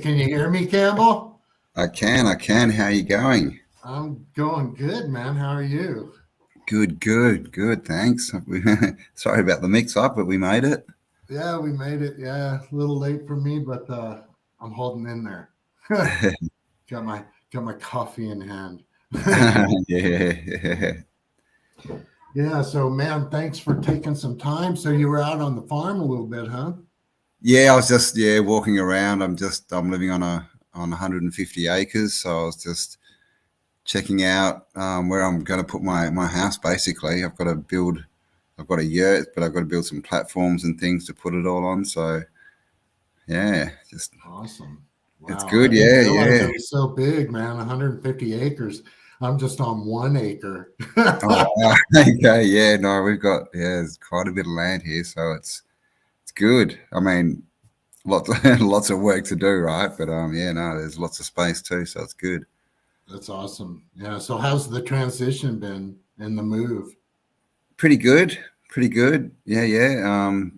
can you hear me, Campbell? I can. How are you going? I'm going good, man. How are you? Good. Thanks. Sorry about the mix-up, but we made it. Yeah, we made it. Yeah, a little late for me, but I'm holding in there. got my got my coffee in hand. Yeah. Yeah, so man, thanks for taking some time. So you were out on the farm a little bit, huh? Yeah, I was just walking around. I'm living on 150 acres, so I was just checking out where I'm going to put my house. Basically, I've got a yurt, but I've got to build some platforms and things to put it all on. So yeah, just Awesome. it's Wow, I good. didn't Yeah, realize yeah. it was so big, man. 150 acres. I'm just on 1 acre. Oh, wow. Okay. Yeah, no, there's quite a bit of land here, so it's good. I mean, lots lots of work to do, right? But yeah, no, there's lots of space too, so it's good. That's awesome. Yeah. So how's the transition been in the move? Pretty good, pretty good. Yeah.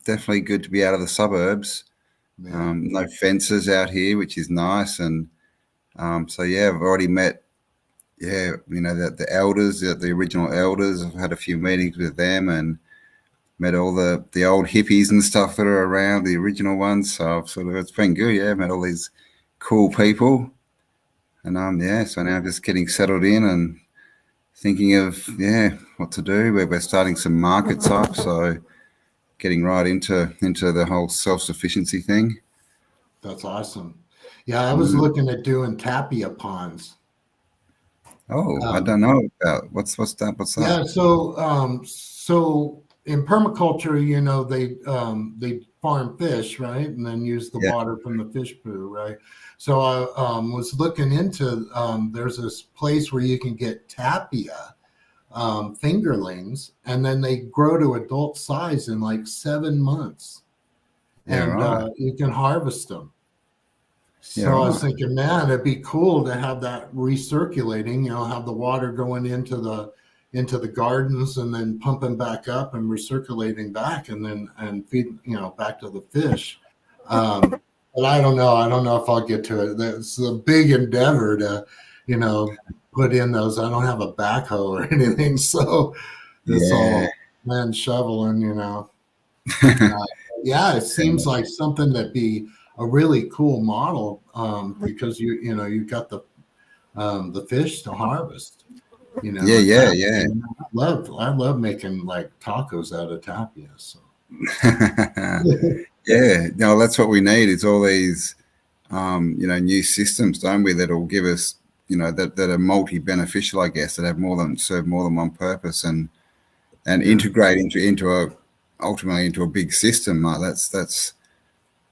Definitely good to be out of the suburbs. Yeah. No fences out here, which is nice, and so yeah, I've already met. Yeah, the elders, the original elders. I've had a few meetings with them, and met all the old hippies and stuff that are around, the original ones. So I've it's been good. Yeah, met all these cool people, and yeah. So now just getting settled in and thinking of what to do. We're starting some markets up, so getting right into the whole self-sufficiency thing. That's awesome. Yeah, I was Mm. looking at doing tapia ponds. Oh, I Um, don't know about what's that? What's that? yeah, so in permaculture, they farm fish, right, and then use the Yeah, water from the fish poo, right? So I was looking into there's this place where you can get tapia fingerlings, and then they grow to adult size in like 7 months, yeah, and right. you can harvest them. Yeah, So I was right. thinking, man, it'd be cool to have that recirculating, have the water going into the gardens and then pumping back up and recirculating back and then and feed, back to the fish. But I don't know. I don't know if I'll get to it. It's a big endeavor to, you know, put in those. I don't have a backhoe or anything, so it's Yeah. all man shoveling. Uh, yeah, it seems like something that'd be a really cool model because you've got the fish to harvest, Yeah, and yeah, tapia. yeah. I love making like tacos out of tapia. So Yeah, no, that's what we need. It's all these, new systems, don't we? That'll give us, that are multi-beneficial, I guess, that have serve more than one purpose, and yeah, integrate into a ultimately into a big system. Like that's.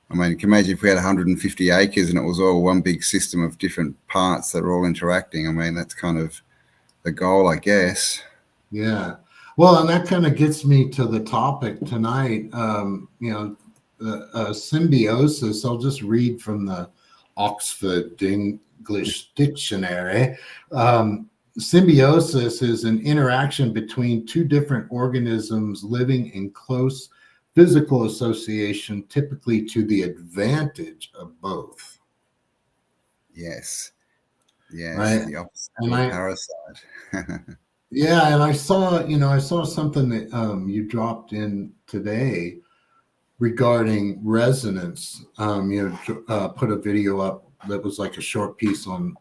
I mean, you can imagine if we had 150 acres and it was all one big system of different parts that are all interacting. I mean, that's kind of the goal, I guess. yeah. Well, and that kind of gets me to the topic tonight. Symbiosis. I'll just read from the Oxford English Dictionary. Um, Symbiosis is an interaction between two different organisms living in close physical association, typically to the advantage of both. Yes, Right. the opposite And of a I, parasite. yeah, and I saw something that you dropped in today regarding resonance. Put a video up that was like a short piece on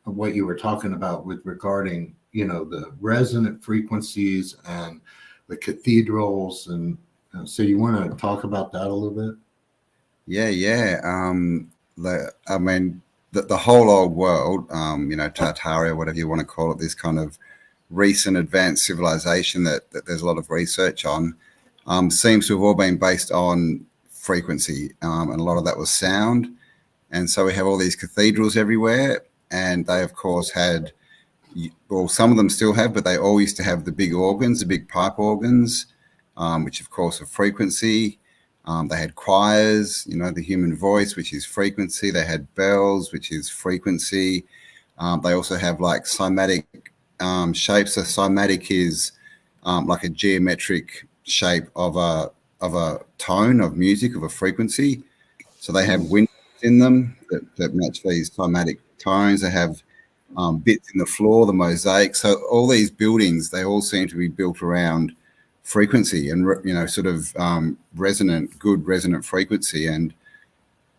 what you were talking about with regarding, the resonant frequencies and the cathedrals. And so you want to talk about that a little bit? Yeah. I mean, the whole old world, Tartaria, whatever you want to call it, this kind of recent advanced civilization that there's a lot of research on, seems to have all been based on frequency, and a lot of that was sound. And so we have all these cathedrals everywhere, and they, of course, had, well, some of them still have, but they all used to have the big organs, the big pipe organs, which, of course, are frequency. They had choirs, the human voice, which is frequency. They had bells, which is frequency. They also have like cymatic shapes. So cymatic is like a geometric shape of a tone of music, of a frequency. So they have windows in them that match these climatic tones. They have bits in the floor, the mosaic. So all these buildings, they all seem to be built around frequency and, sort of good resonant frequency. And,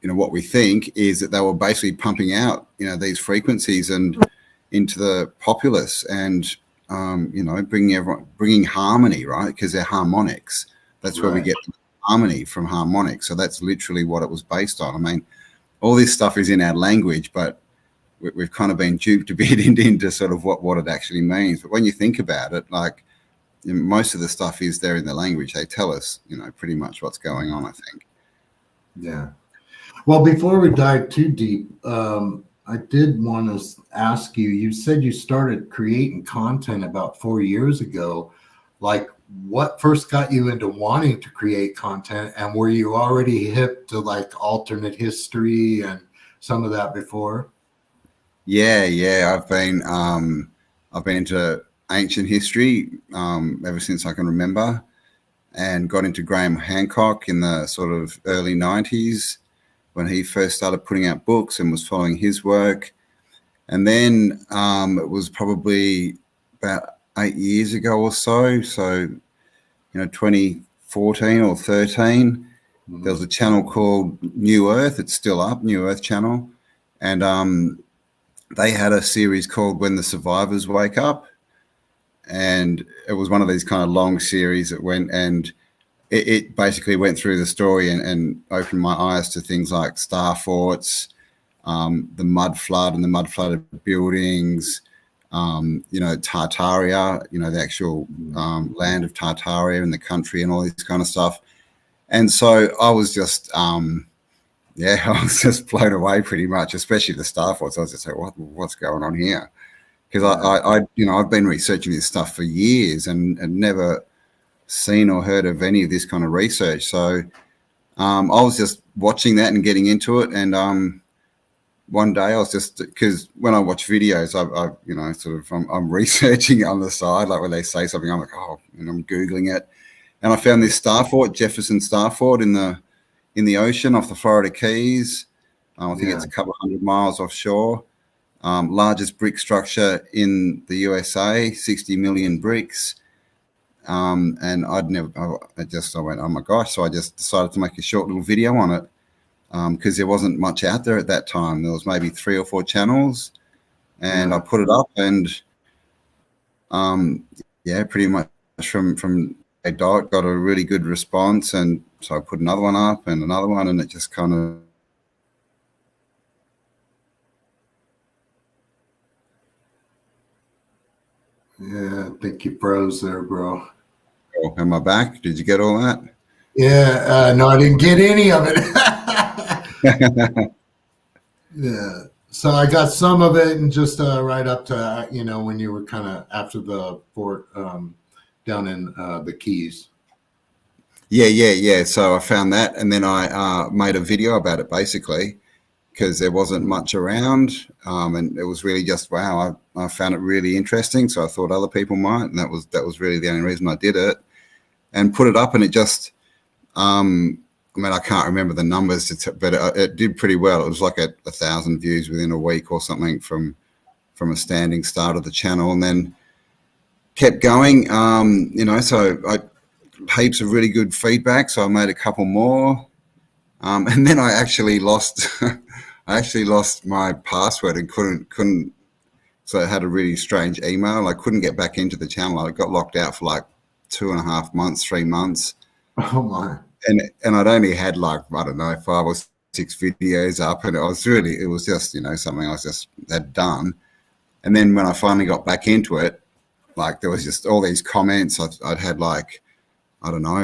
what we think is that they were basically pumping out, these frequencies and into the populace and, bringing harmony, right? Because they're harmonics. That's where we get harmony from harmonics. So that's literally what it was based on. I mean, all this stuff is in our language, but we've kind of been duped a bit into sort of what it actually means. But when you think about it, like most of the stuff is there in the language. They tell us, pretty much what's going on, I think. Yeah. Well, before we dive too deep, I did want to ask you, you said you started creating content about 4 years ago. Like, what first got you into wanting to create content? And were you already hip to like alternate history and some of that before? Yeah. I've been into ancient history ever since I can remember, and got into Graham Hancock in the sort of early 90s when he first started putting out books, and was following his work. And then it was probably about 8 years ago or so. So, 2014 or 13, there was a channel called New Earth. It's still up, New Earth channel. And they had a series called When the Survivors Wake Up. And it was one of these kind of long series that went, and it basically went through the story and opened my eyes to things like star forts, the mud flood and the mud flooded buildings, Tartaria, the actual land of Tartaria in the country and all this kind of stuff. And so I was just, I was just blown away pretty much, especially the star forts. I was just like, what's going on here? Because I've been researching this stuff for years and never seen or heard of any of this kind of research. So I was just watching that and getting into it. And one day I was just, because when I watch videos, I'm researching on the side, like when they say something, I'm like, and I'm Googling it. And I found this star fort, Jefferson Star Fort in the ocean off the Florida Keys. I think it's a couple of 100 miles offshore. Largest brick structure in the USA, 60 million bricks. And I went, oh my gosh. So I just decided to make a short little video on it, because there wasn't much out there at that time. There was maybe 3 or 4 channels, and I put it up, and pretty much from a dot got a really good response. And so I put another one up and another one, and it just kind of, Yeah, I think you froze there, bro. oh, am I back? Did you get all that? Yeah, no, I didn't get any of it. Yeah, so I got some of it, and just right up to when you were kind of after the fort down in the Keys. Yeah. So I found that, and then I made a video about it, basically, because there wasn't much around, and it was really just, wow, I found it really interesting. So I thought other people might, and that was really the only reason I did it, and put it up. And it just, I can't remember the numbers, but it did pretty well. It was like 1,000 views within a week or something from a standing start of the channel, and then kept going. So I heaps of really good feedback. So I made a couple more, and then I actually lost. I actually lost my password and couldn't. So I had a really strange email. I couldn't get back into the channel. I got locked out for like 2.5 months, 3 months. Oh my! And I'd only had 5 or 6 videos up, and it was just something I just had done. And then when I finally got back into it, there was just all these comments. I'd had it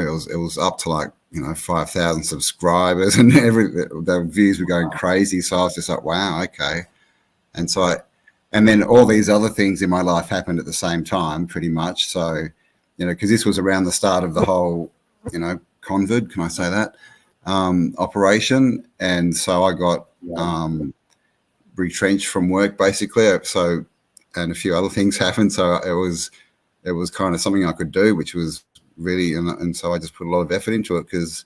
was up to 5,000 subscribers, and the views were going crazy. So I was just like, wow, okay. And so and then all these other things in my life happened at the same time, pretty much. So, because this was around the start of the whole, convid, can I say that, operation. And so I got retrenched from work, basically. So, and a few other things happened. So it was kind of something I could do, which was really, and so I just put a lot of effort into it, because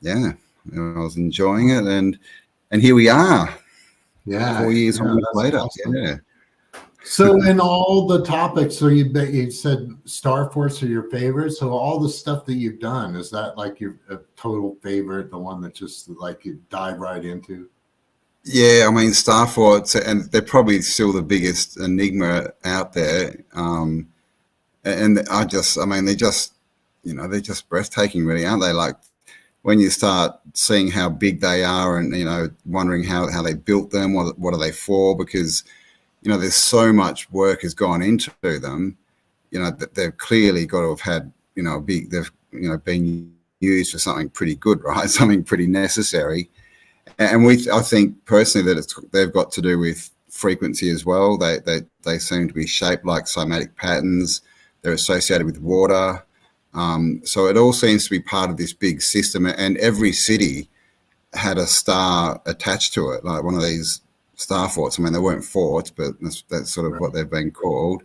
I was enjoying it, and here we are. Yeah, 4 years yeah, almost that's later. awesome. Yeah. So in all the topics, so you said Star Force are your favorite. So all the stuff that you've done, is that like your a total favorite, the one that just like you dive right into? Yeah, I mean, Star Force, and they're probably still the biggest enigma out there. And I mean, they're just breathtaking, really, aren't they? Like when you start seeing how big they are, and wondering how they built them, what are they for? Because there's so much work has gone into them. That they've clearly got to have had a big. They've been used for something pretty good, right? Something pretty necessary. And I think personally that they've got to do with frequency as well. They seem to be shaped like cymatic patterns. They're associated with water. So it all seems to be part of this big system. And every city had a star attached to it, like one of these star forts. I mean, they weren't forts, but that's sort of what they've been called.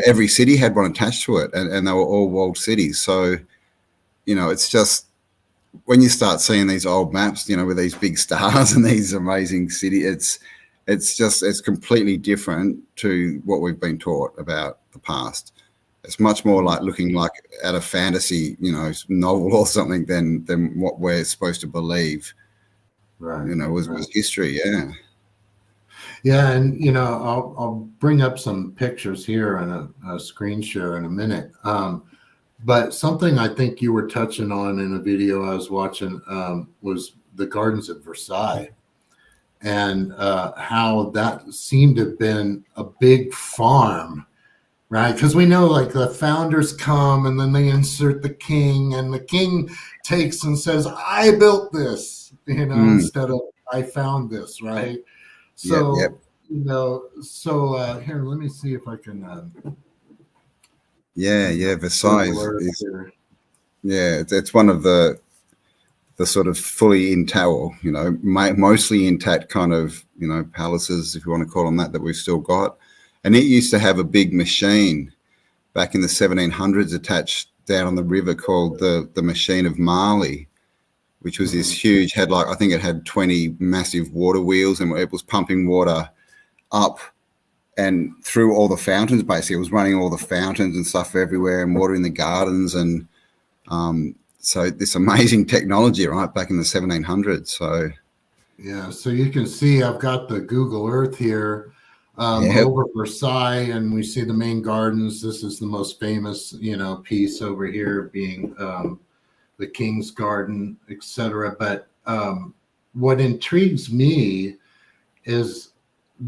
Every city had one attached to it, and they were all walled cities. So, it's just when you start seeing these old maps, with these big stars and these amazing cities, it's completely different to what we've been taught about the past. It's much more like looking like at a fantasy, novel or something than what we're supposed to believe. Right. Was history. Yeah. Yeah, and I'll bring up some pictures here and a screen share in a minute. But something I think you were touching on in a video I was watching was the gardens at Versailles, and how that seemed to have been a big farm, right? Because we know like the founders come and then they insert the king, and the king takes and says, "I built this," instead of "I found this," right? Yep. Yep. So, here, let me see if I can. Yeah. Versailles is Here. yeah. It's one of the sort of fully intact, mostly intact kind of palaces, if you want to call them that we've still got. And it used to have a big machine back in the 1700s attached down on the river called the Machine of Marley, which was this huge, I think it had 20 massive water wheels, and it was pumping water up and through all the fountains. Basically, it was running all the fountains and stuff everywhere and watering the gardens. And so this amazing technology, right, back in the 1700s. So yeah, so you can see I've got the Google Earth here over Versailles, and we see the main gardens. This is the most famous, piece over here being the King's Garden, etc. But what intrigues me is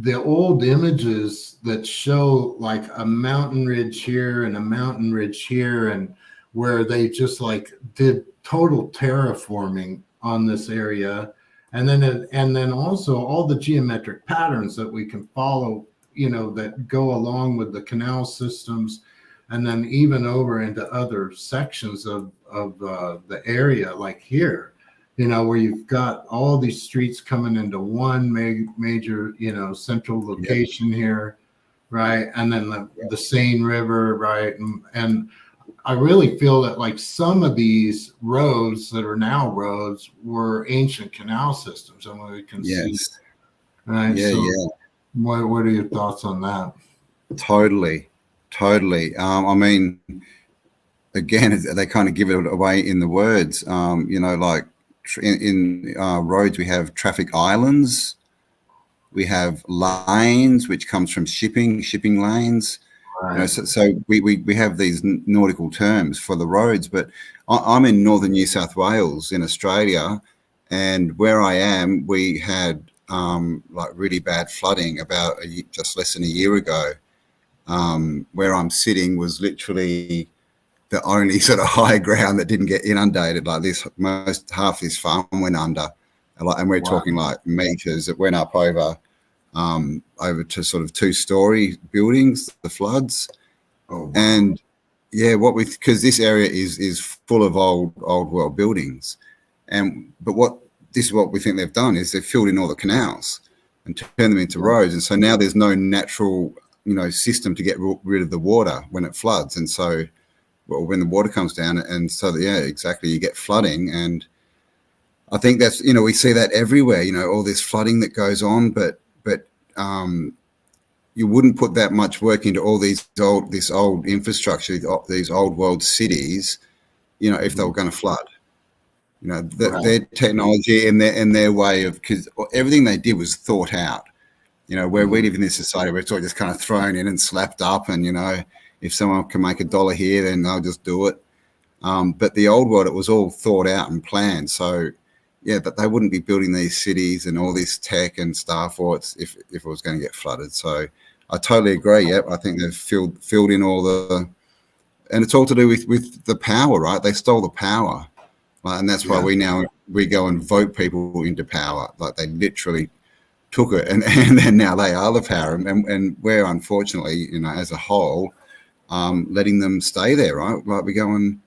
the old images that show like a mountain ridge here and a mountain ridge here, and where they just like did total terraforming on this area, and then also all the geometric patterns that we can follow, that go along with the canal systems, and then even over into other sections of the area, like here, where you've got all these streets coming into one major, central location here, right? And then the Seine River, right? And I really feel that like some of these roads that are now roads were ancient canal systems, and we can see, right? Yeah, So yeah. what are your thoughts on that? Totally. I mean, again, they kind of give it away in the words. Like in roads, we have traffic islands, we have lanes, which comes from shipping lanes. Right. So we have these nautical terms for the roads. But I'm in northern New South Wales in Australia, and where I am, we had like really bad flooding about just less than a year ago. Where I'm sitting was literally the only sort of high ground that didn't get inundated. Like this, most half this farm went under, and we're talking like meters. It went up over to sort of 2-story buildings, the floods. Oh, wow. And yeah, because this area is full of old world buildings, but this is what we think they've done is they've filled in all the canals and turned them into roads, and so now there's no natural system to get rid of the water when it floods, and so when the water comes down, and so yeah, exactly, you get flooding. And I think that's, we see that everywhere, all this flooding that goes on, but you wouldn't put that much work into all this old infrastructure, these old world cities, if they were going to flood. Their technology and their way of, because everything they did was thought out. Where we live in this society, where it's all just kind of thrown in and slapped up, and if someone can make $1 here, then they'll just do it. But the old world, it was all thought out and planned. So yeah, but they wouldn't be building these cities and all this tech and stuff, or if it was going to get flooded. So I totally agree. Yep, I think they've filled in all the, and it's all to do with the power, right? They stole the power, right? And that's why we go and vote people into power. Like they literally took it, and then now they are the power, and we're unfortunately, as a whole, letting them stay there, right? Like we go and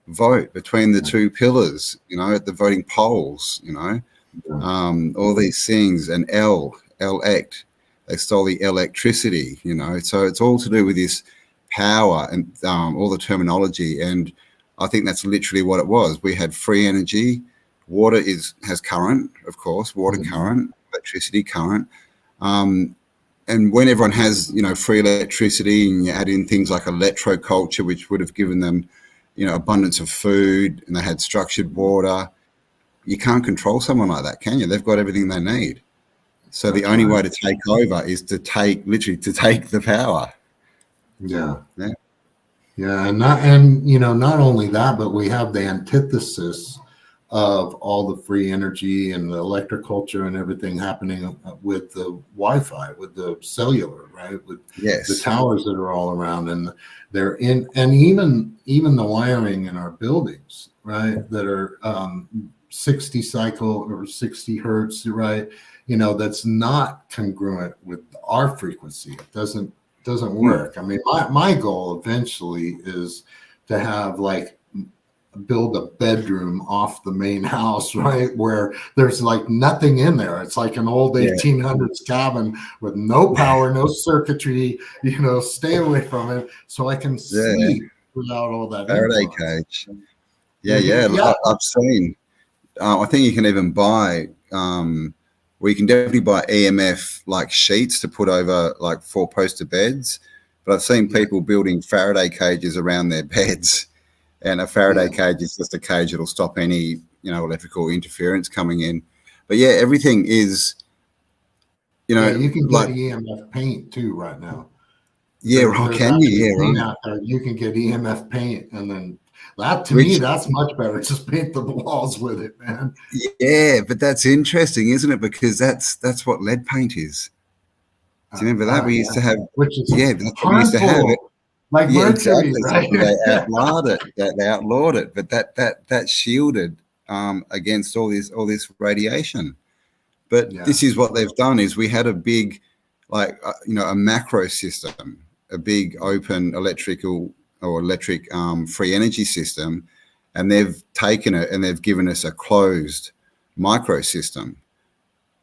vote between the two pillars, at the voting polls, all these things, and elect, they stole the electricity, so it's all to do with this power and all the terminology. And I think that's literally what it was. We had free energy. Water has current, of course, current, electricity current. And when everyone has, free electricity, and you add in things like electroculture, which would have given them, abundance of food, and they had structured water, you can't control someone like that, can you? They've got everything they need. So the only way to take over is to take the power. Yeah. And not only that, but we have the antithesis of all the free energy and the electroculture and everything happening with the Wi-Fi, with the cellular, right? With the towers that are all around, and they're in, and even the wiring in our buildings, right? That are 60 cycle or 60 hertz, right? That's not congruent with our frequency. It doesn't work. I mean, my goal eventually is to have build a bedroom off the main house, right, where there's nothing in there. It's like an old 1800s cabin with no power, no circuitry, stay away from it so I can sleep without all that Faraday influence. cage. I've seen, I think you can even buy we can definitely buy EMF sheets to put over 4-poster beds, but I've seen people building Faraday cages around their beds. And a Faraday cage is just a cage that'll stop any, electrical interference coming in. But yeah, everything is, you can get EMF paint too right now. Can you? Yeah, right. Out there, you can get EMF paint, and then that to me, that's much better. Just paint the walls with it, man. Yeah, but that's interesting, isn't it? Because that's what lead paint is. Do you remember that we used to have? Which is that's what we used to have it. Like mercury, exactly. Right? So they outlawed it. They outlawed it, but that shielded against all this radiation. But this is what they've done: is we had a big, a macro system, a big open electric free energy system, and they've taken it and they've given us a closed micro system,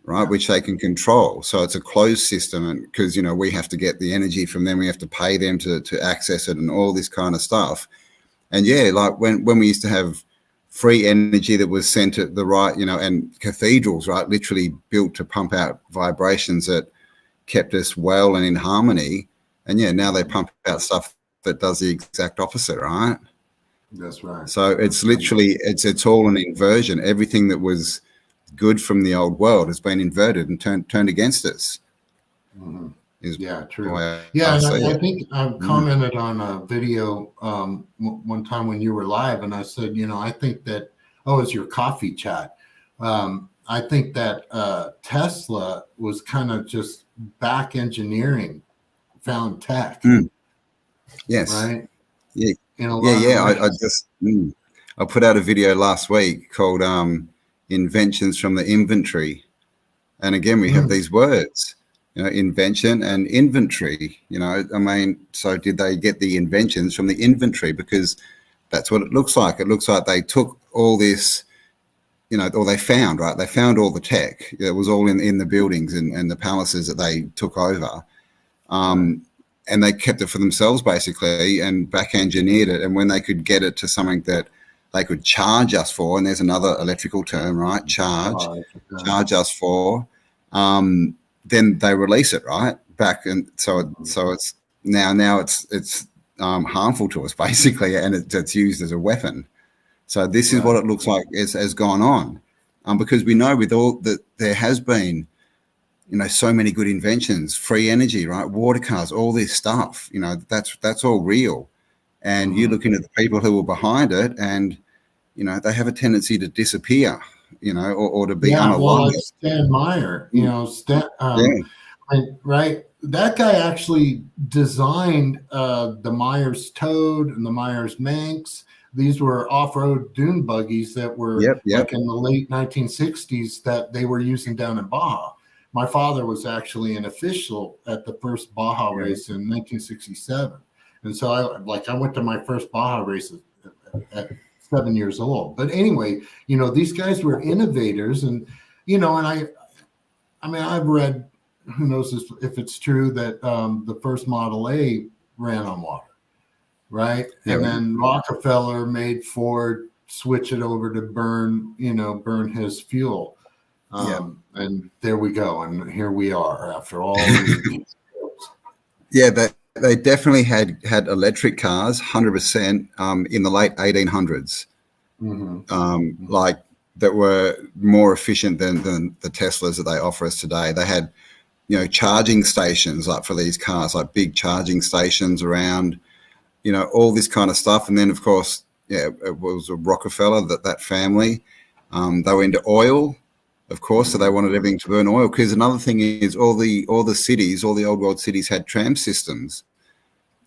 right, which they can control. So it's a closed system, and because we have to get the energy from them, we have to pay them to access it, and all this kind of stuff. And when we used to have free energy that was sent at the right, and cathedrals, right, literally built to pump out vibrations that kept us well and in harmony. And now they pump out stuff that does the exact opposite, right? That's right. So it's literally it's all an inversion. Everything that was good from the old world has been inverted and turned against us. Mm-hmm. True. I think I've commented on a video one time when you were live, and I said, I think that it's your coffee chat. I think that Tesla was kind of just back engineering found tech. Yes. Right. Yeah. I put out a video last week called Inventions from the Inventory, and again we have these words, invention and inventory. So did they get the inventions from the inventory? Because that's what it looks like. It looks like they took all this, or they found all the tech. It was all in the buildings and the palaces that they took over, and they kept it for themselves basically, and back engineered it. And when they could get it to something that they could charge us for, and there's another electrical term, right? Charge us for, then they release it right back, and so it's now it's harmful to us basically, and it's used as a weapon. So this is what it looks like has gone on, because we know with all that there has been, so many good inventions, free energy, right? Water cars, all this stuff, that's all real. And you're looking at the people who are behind it, and they have a tendency to disappear, or to be unalive. Well, like Stan Meyer, right? That guy actually designed the Myers Toad and the Myers Manx. These were off-road dune buggies that were like in the late 1960s that they were using down in Baja. My father was actually an official at the first Baja race in 1967. And so I went to my first Baja race at 7 years old. But anyway, these guys were innovators, and and I mean, I've read, who knows if it's true, that the first Model A ran on water, right? And then Rockefeller made Ford switch it over to burn his fuel. And there we go. And here we are after all these years. They definitely had electric cars, 100%, in the late 1800s, like that were more efficient than the Teslas that they offer us today. They had, charging stations like for these cars, like big charging stations around, all this kind of stuff. And then, of course, it was a Rockefeller, that family. They were into oil, of course, so they wanted everything to burn oil. Because another thing is all the cities, all the old world cities had tram systems.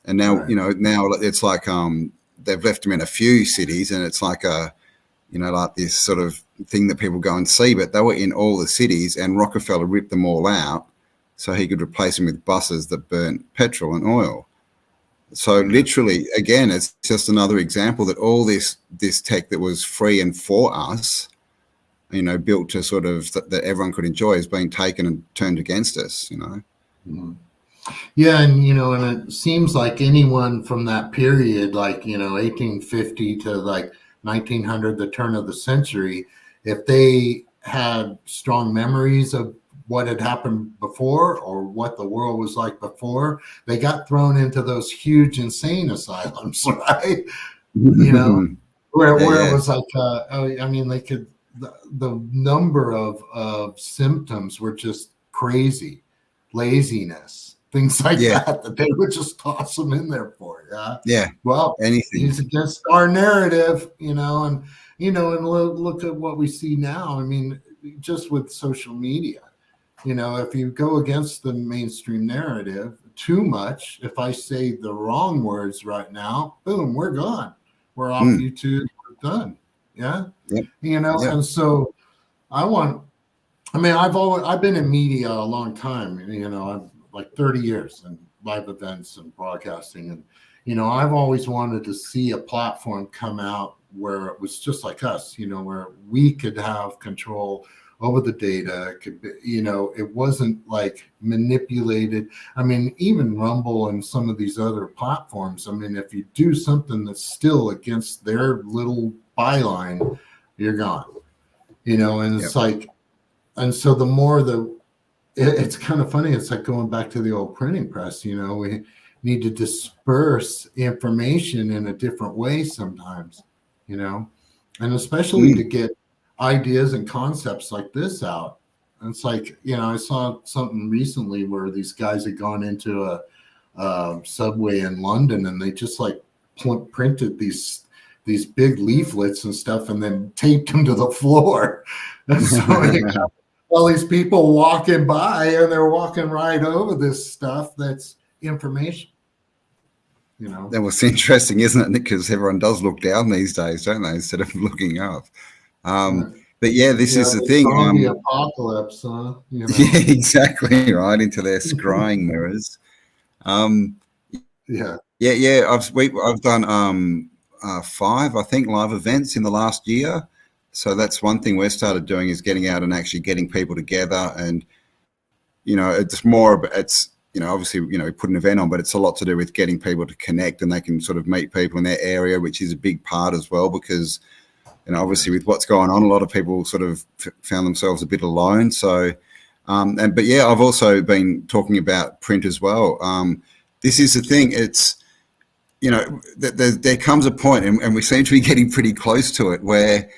And now, now it's like they've left them in a few cities, and it's like like this sort of thing that people go and see. But they were in all the cities, and Rockefeller ripped them all out so he could replace them with buses that burnt petrol and oil. So literally, again, it's just another example that all this tech that was free and for us, built to sort of that everyone could enjoy, is being taken and turned against us. Yeah, and and it seems like anyone from that period, like 1850 to like 1900, the turn of the century, if they had strong memories of what had happened before or what the world was like before, they got thrown into those huge insane asylums, right? Where it was like, I mean, they could, the number of symptoms were just crazy, laziness, things like that they would just toss them in there for. Well, anything. He's against our narrative, and look at what we see now. I mean, just with social media, if you go against the mainstream narrative too much, if I say the wrong words right now, boom, we're gone. We're off YouTube. We're done. And so I've been in media a long time, I've like 30 years in live events and broadcasting. And, I've always wanted to see a platform come out where it was just like us, where we could have control over the data. It could be, it wasn't like manipulated. I mean, even Rumble and some of these other platforms, I mean, if you do something that's still against their little byline, you're gone, and it's like, and so the more it's kind of funny. It's like going back to the old printing press, we need to disperse information in a different way sometimes, and especially to get ideas and concepts like this out. And it's like, I saw something recently where these guys had gone into a subway in London, and they just like printed these big leaflets and stuff and then taped them to the floor. And so all these people walking by, and they're walking right over this stuff that's information. That was interesting, isn't it? Because everyone does look down these days, don't they, instead of looking up. But this is the thing. The apocalypse, huh? Yeah, exactly, right, into their scrying mirrors. I've done 5, I think, live events in the last year. So that's one thing we've started doing, is getting out and actually getting people together. And it's more, it's obviously we put an event on, but it's a lot to do with getting people to connect, and they can sort of meet people in their area, which is a big part as well, because and obviously with what's going on, a lot of people sort of found themselves a bit alone. So, but yeah, I've also been talking about print as well. This is the thing. It's, there comes a point, and we seem to be getting pretty close to it, where,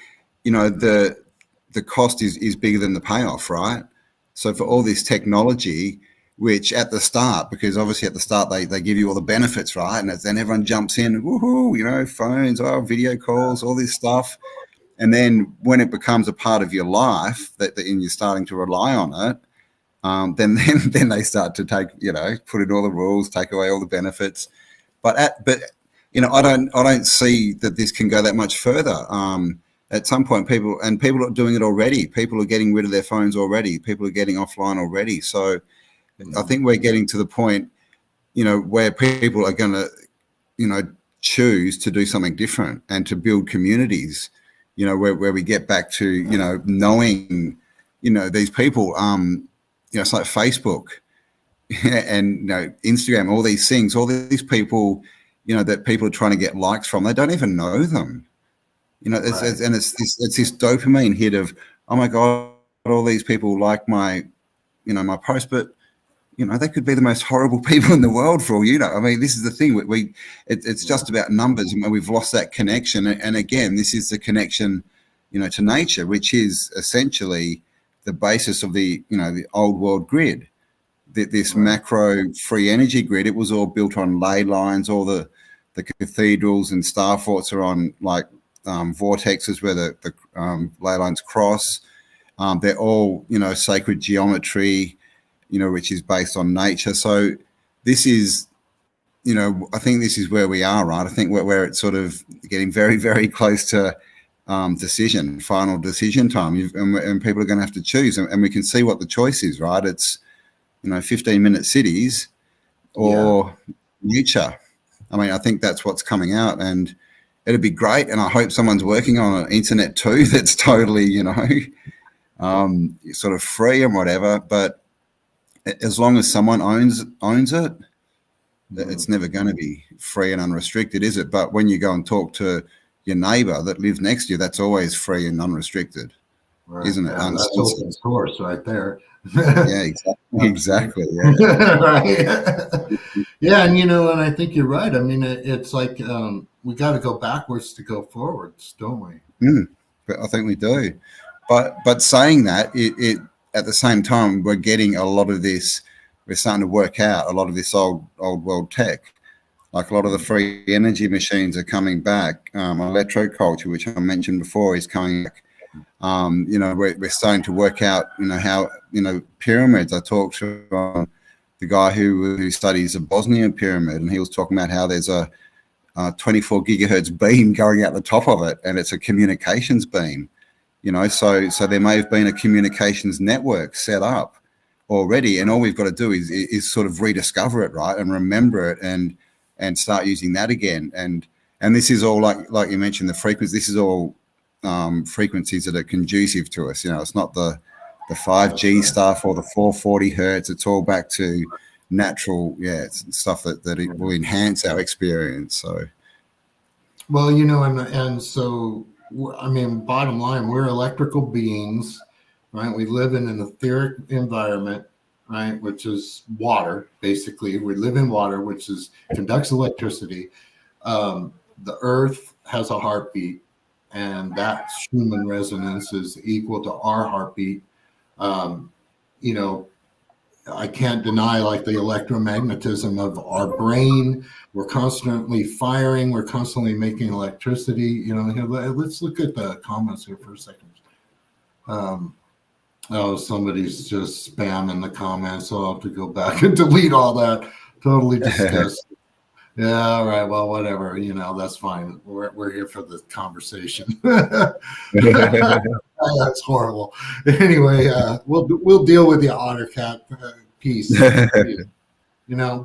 the cost is bigger than the payoff, right? So for all this technology, which at the start, because obviously at the start they give you all the benefits, right? And then everyone jumps in, woohoo, phones, video calls, all this stuff. And then when it becomes a part of your life and you're starting to rely on it, then they start to put in all the rules, take away all the benefits. But I don't see that this can go that much further. At some point, people are doing it already. People are getting rid of their phones already. People are getting offline already. So I think we're getting to the point, where people are going to, choose to do something different and to build communities, where we get back to, knowing, these people. It's like Facebook and Instagram, all these things, all these people, that people are trying to get likes from. They don't even know them. It's this dopamine hit of, oh my God, all these people like my post, but they could be the most horrible people in the world for all you know. I mean, this is the thing. It's just about numbers, and we've lost that connection. And again, this is the connection, to nature, which is essentially the basis of the old world grid. This macro free energy grid. It was all built on ley lines. All the cathedrals and star forts are on vortexes where the ley lines cross. They're all sacred geometry, which is based on nature. So this is, I think this is where we are, right? I think where it's sort of getting very, very close to final decision time, and people are going to have to choose, and we can see what the choice is, right? It's 15-minute cities or nature. I mean, I think that's what's coming out, and it'd be great. And I hope someone's working on an internet too that's totally, sort of free and whatever. But as long as someone owns it, it's never going to be free and unrestricted, is it? But when you go and talk to your neighbor that lives next to you, that's always free and unrestricted, right, isn't it? Yeah, that's open source right there. Yeah, exactly. Yeah. Right. Yeah, and and I think you're right. I mean, it's like we got to go backwards to go forwards, don't we? But I think we do. But saying that, it at the same time, we're getting a lot of this. We're starting to work out a lot of this old world tech. Like a lot of the free energy machines are coming back. Electroculture, which I mentioned before, is coming back. We're starting to work out, how, pyramids. I talked to the guy who studies the Bosnian pyramid, and he was talking about how there's a 24 gigahertz beam going out the top of it, and it's a communications beam. So there may have been a communications network set up already, and all we've got to do is sort of rediscover it, right, and remember it, and start using that again. And this is all like you mentioned, the frequency. This is all frequencies that are conducive to us. It's not the 5G stuff or the 440 hertz. It's all back to natural, it's stuff that it will enhance our experience. So, well, and so I mean, bottom line, we're electrical beings, right? We live in an etheric environment, right, which is water. Basically, we live in water, which conducts electricity. The earth has a heartbeat, and that Schumann resonance is equal to our heartbeat. I can't deny like the electromagnetism of our brain. We're constantly firing. We're constantly making electricity. Let's look at the comments here for a second. Somebody's just spamming the comments, so I'll have to go back and delete all that. Totally disgusting. Yeah, all right. Well, whatever. That's fine. We're here for the conversation. That's horrible. Anyway, we'll deal with the OtterCat piece.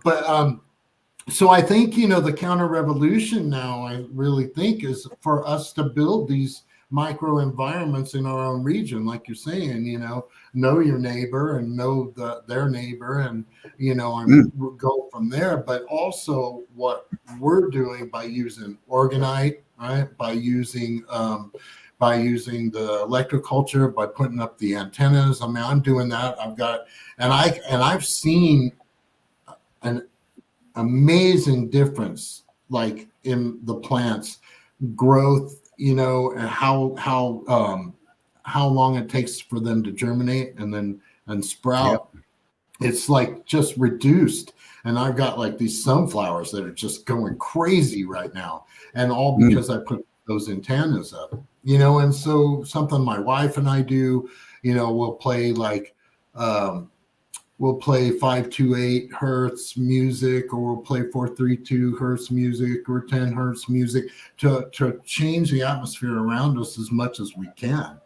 But so I think the counter revolution now, I really think, is for us to build these micro environments in our own region, like you're saying. Know your neighbor and know their neighbor, and and go from there. But also what we're doing by using Organite, right? By using by using the electroculture, by putting up the antennas. I mean, I'm doing that. I've seen an amazing difference, like in the plants growth, and how long it takes for them to germinate and Yep. sprout. It's like just reduced. And I've got like these sunflowers that are just going crazy right now, and all because I put those antennas up. And so something my wife and I do, we'll play like we'll play 528 hertz music, or we'll play 432 hertz music, or 10 hertz music to change the atmosphere around us as much as we can,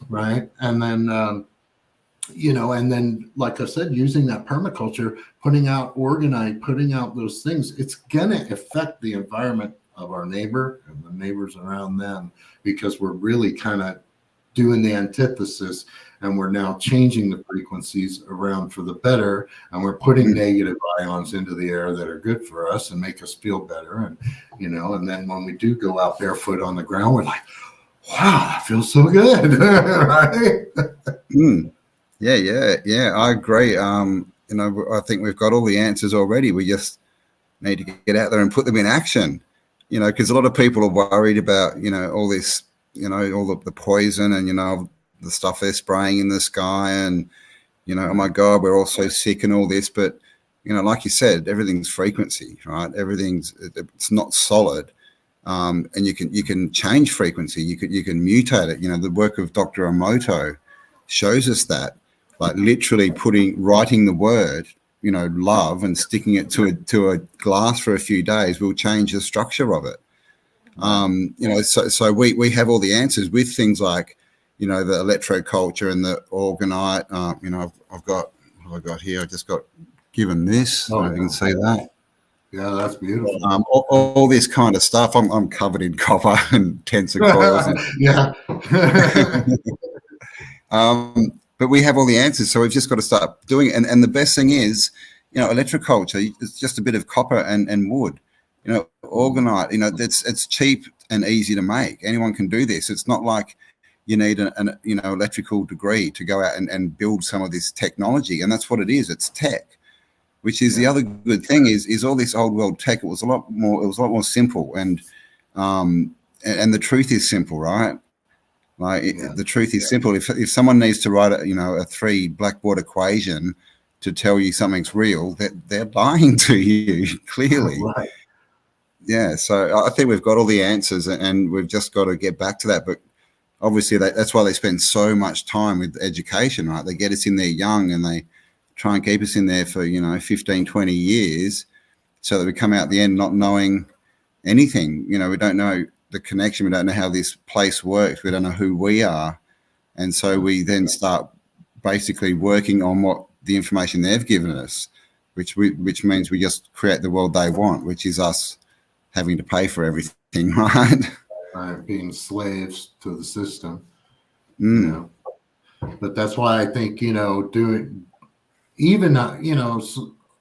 right? And then and then, like I said, using that permaculture, putting out organite, putting out those things, it's gonna affect the environment of our neighbor and the neighbors around them, because we're really kind of doing the antithesis, and we're now changing the frequencies around for the better, and we're putting negative ions into the air that are good for us and make us feel better. And and then when we do go out barefoot on the ground, we're like, wow, that feels so good. Right? Yeah, I agree. I think we've got all the answers already. We just need to get out there and put them in action, because a lot of people are worried about, all this, all the poison and, the stuff they're spraying in the sky, and, oh my God, we're all so sick and all this. But, like you said, everything's frequency, right? It's not solid. And you can change frequency. You can mutate it. The work of Dr. Emoto shows us that, like literally writing the word, love, and sticking it to a glass for a few days will change the structure of it. So we have all the answers with things like, the electroculture and the organite. I've got what I've got here. I just got given this. Oh, you can see that. Yeah, that's beautiful. All this kind of stuff. I'm covered in copper and tensor coils. Yeah. But we have all the answers, so we've just got to start doing it. And the best thing is, electroculture, it's just a bit of copper and wood. Organite, it's cheap and easy to make. Anyone can do this. It's not like you need an electrical degree to go out and build some of this technology. And that's what it is. It's tech, which is the other good thing is all this old world tech. It was a lot more simple. And the truth is simple, right? The truth is simple. If someone needs to write a 3 blackboard equation to tell you something's real, they're lying to you clearly. Right. Yeah. So I think we've got all the answers, and we've just got to get back to that. But obviously that's why they spend so much time with education, right? They get us in there young, and they try and keep us in there for 15, 20 years, so that we come out the end not knowing anything. We don't know the connection. We don't know how this place works. We don't know who we are. And so we then start basically working on what the information they've given us, which means we just create the world they want, which is us having to pay for everything, right? Being slaves to the system. But that's why I think, doing even,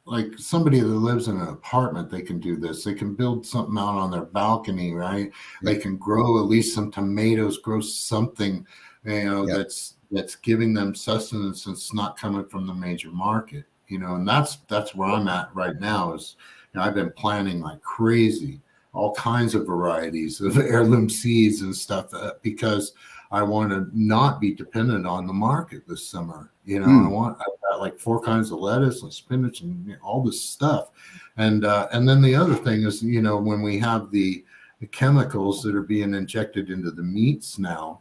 like somebody that lives in an apartment, they can do this. They can build something out on their balcony, right? They can grow at least some tomatoes, grow something, that's giving them sustenance that's not coming from the major market, and that's where I'm at right now. Is I've been planting like crazy, all kinds of varieties of heirloom seeds and stuff, because I want to not be dependent on the market this summer. I've got like 4 kinds of lettuce and spinach and all this stuff. And then the other thing is, when we have the chemicals that are being injected into the meats now,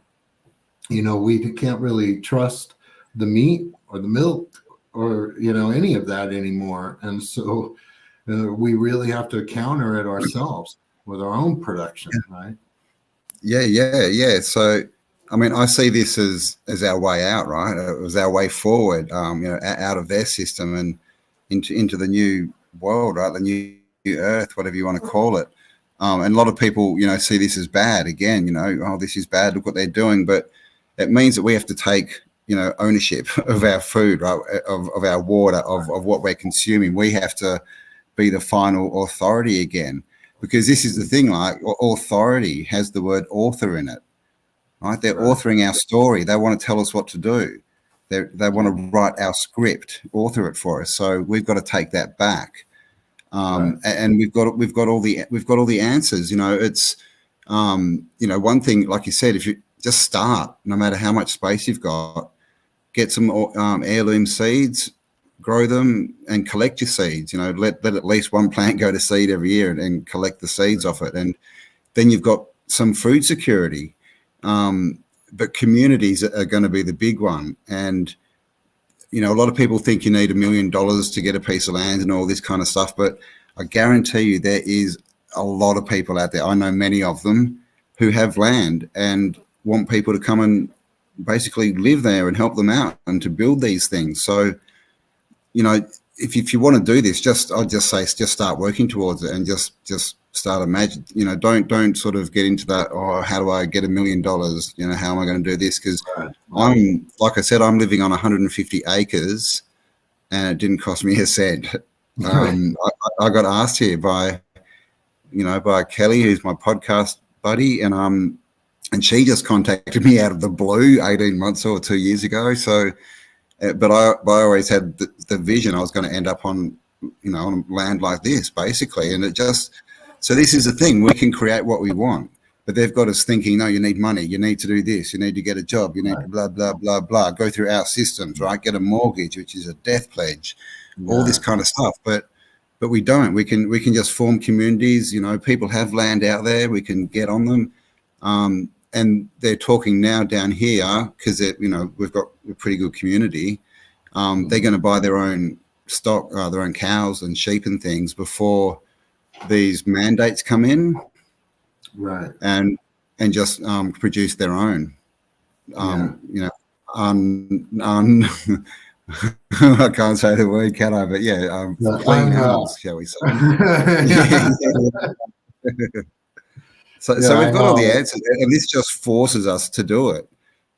we can't really trust the meat or the milk or, any of that anymore. And so we really have to counter it ourselves with our own production, right? Yeah. So, I mean, I see this as our way out, right? It was our way forward, out of their system and into the new world, right? The new earth, whatever you want to call it. And a lot of people, see this as bad. Again, oh, this is bad. Look what they're doing. But it means that we have to take, ownership of our food, right? Of our water, of what we're consuming. We have to be the final authority again, because this is the thing. Like, authority has the word author in it. right? They're Right. authoring our story. They want to tell us what to do. They want to write our script, author it for us. So we've got to take that back. Right. And we've got all the answers. It's one thing, like you said, if you just start, no matter how much space you've got, get some heirloom seeds, grow them, and collect your seeds. Let at least one plant go to seed every year, and collect the seeds off it, and then you've got some food security. But communities are going to be the big one, and a lot of people think you need $1 million to get a piece of land and all this kind of stuff, but I guarantee you there is a lot of people out there. I know many of them who have land and want people to come and basically live there and help them out and to build these things. So, if you want to do this, I'd just say just start working towards it, and just start imagine. Don't sort of get into that. Oh, how do I get $1 million? How am I going to do this? Because I'm, like I said, I'm living on 150 acres, and it didn't cost me a cent. I got asked here by Kelly, who's my podcast buddy, and she just contacted me out of the blue 18 months or 2 years ago. So, but I always had the vision I was going to end up on land like this, basically. And so this is the thing, we can create what we want, but they've got us thinking, no, you need money, you need to do this, you need to get a job, you need to blah, blah, blah, blah, go through our systems, right? Get a mortgage, which is a death pledge, all this kind of stuff. But we don't. We can just form communities. People have land out there. We can get on them. And they're talking now down here because we've got a pretty good community. They're going to buy their own stock, their own cows and sheep and things before these mandates come in, Right. And just produce their own. I can't say the word, can I? But clean animals, shall we say? So we've got all the answers, and this just forces us to do it.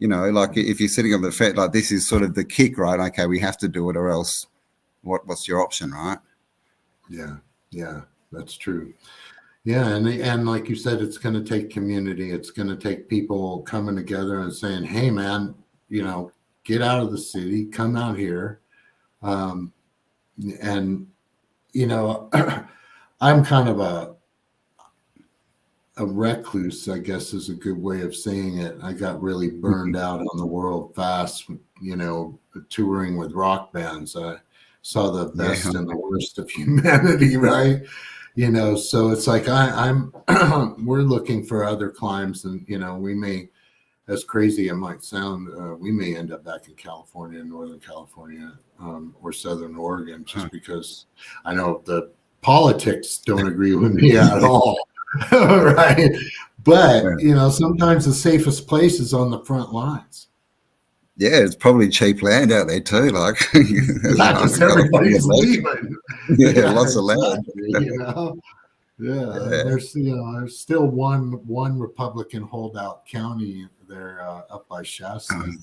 Like if you're sitting on the fence, like this is sort of the kick, right? Okay, we have to do it, or else what's your option, right? Yeah, that's true. Yeah, and like you said, it's going to take community. It's going to take people coming together and saying, "Hey, man, get out of the city, come out here." And I'm kind of a recluse, I guess is a good way of saying it. I got really burned out on the world fast, touring with rock bands. I saw the best and the worst of humanity, right? So it's like I'm we're looking for other climbs, and we may, as crazy it might sound, we may end up back in California, Northern California, or Southern Oregon, just because I know the politics don't agree with me at all. Right. But sometimes the safest place is on the front lines. Yeah, it's probably cheap land out there too. Like because everybody's leaving. Lots of land. There's there's still one Republican holdout county there up by Shasta. Right.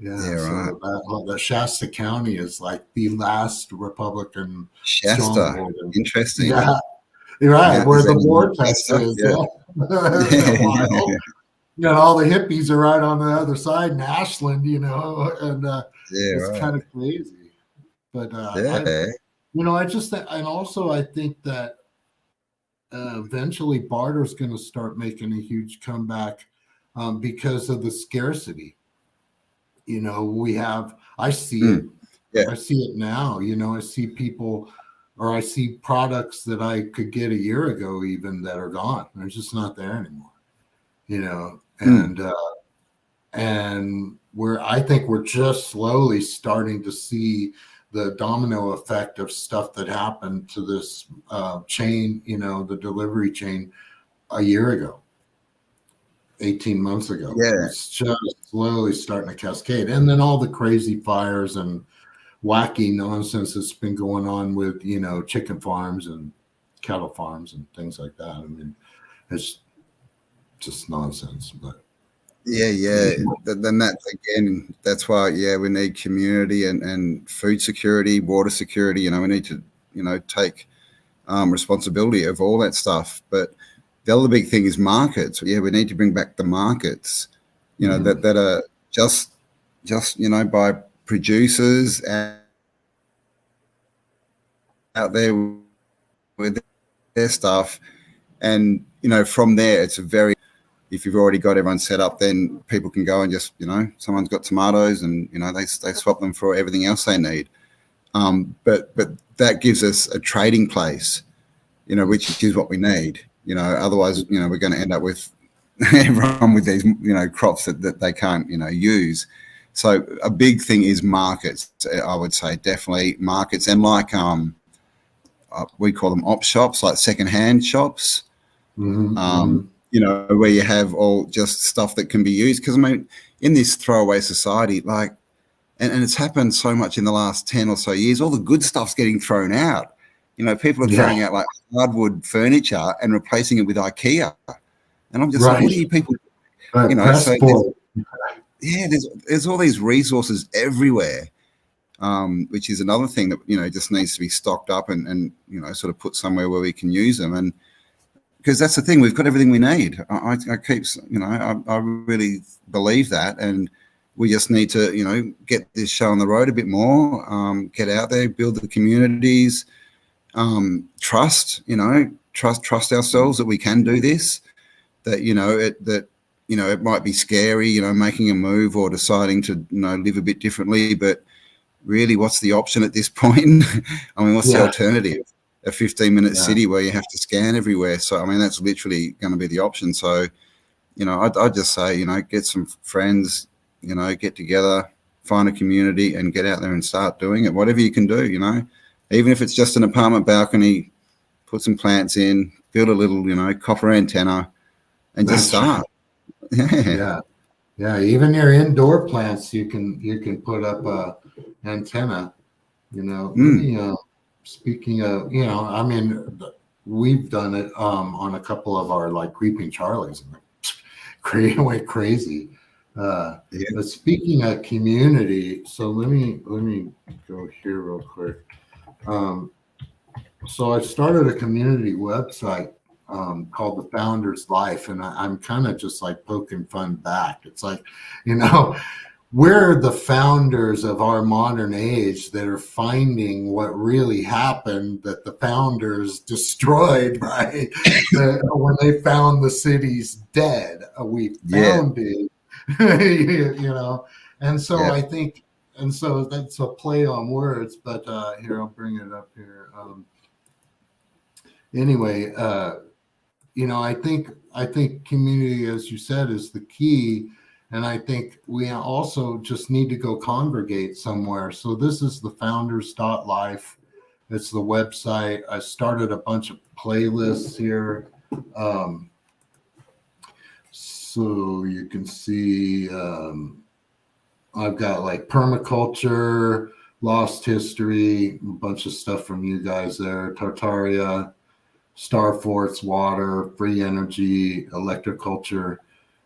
The Shasta County is like the last Republican Shasta. stronghold. Interesting. Yeah. Right, where the vortex is. All the hippies are right on the other side in Ashland, and it's kind of crazy. But I think that eventually barter's going to start making a huge comeback because of the scarcity. I see it. Yeah. I see it now. I see people, or I see products that I could get a year ago even that are gone. They're just not there anymore. And I think we're just slowly starting to see the domino effect of stuff that happened to this chain, the delivery chain a year ago, 18 months ago. Yeah. It's just slowly starting to cascade. And then all the crazy fires and wacky nonsense that's been going on with, chicken farms and cattle farms and things like that. I mean, it's just nonsense. But then that's why we need community and food security, water security. We need to take responsibility of all that stuff. But the other big thing is markets. We need to bring back the markets. you know, that are just you know, by producers out there with their stuff. And, you know, from there, it's a very, if you've already got everyone set up, then people can go and just, you know, someone's got tomatoes and, you know, they swap them for everything else they need. But that gives us a trading place, you know, which is what we need. You know, otherwise, you know, we're going to end up with everyone with these, you know, crops that they can't, you know, use. So a big thing is markets. I would say definitely markets, and like we call them op shops, like secondhand shops. You know, where you have all just stuff that can be used. Because I mean, in this throwaway society, like, and it's happened so much in the last 10 or so years, all the good stuff's getting thrown out. You know, people are throwing out like hardwood furniture and replacing it with IKEA. And I'm just like, what are you people, you know, so there's all these resources everywhere, which is another thing that, you know, just needs to be stocked up and, you know, sort of put somewhere where we can use them. And because that's the thing, we've got everything we need. I keep, you know, I really believe that. And we just need to, you know, get this show on the road a bit more, get out there, build the communities, trust ourselves that we can do this, that, you know, it might be scary, you know, making a move or deciding to, you know, live a bit differently, but really what's the option at this point? I mean, what's the alternative? A 15-minute city where you have to scan everywhere. So, I mean, that's literally going to be the option. So, you know, I'd just say, you know, get some friends, you know, get together, find a community and get out there and start doing it. Whatever you can do, you know, even if it's just an apartment balcony, put some plants in, build a little, you know, copper antenna and just start. Right. Yeah. Even your indoor plants, you can put up a antenna, you know. Speaking of, you know, I mean, we've done it on a couple of our like creeping Charlies, and went crazy. But speaking of community, so let me go here real quick. So I started a community website called The Founder's Life, and I'm kind of just like poking fun back. It's like, you know, we're the founders of our modern age that are finding what really happened, that the founders destroyed, right? When they found the cities dead, we found it, you know? And so I think, and so that's a play on words, but here, I'll bring it up here. Anyway, you know, I think community, as you said, is the key. And I think we also just need to go congregate somewhere. So this is the founders.life. It's the website. I started a bunch of playlists here. So you can see I've got like permaculture, lost history, a bunch of stuff from you guys there, Tartaria, Star Force, water, free energy, electroculture.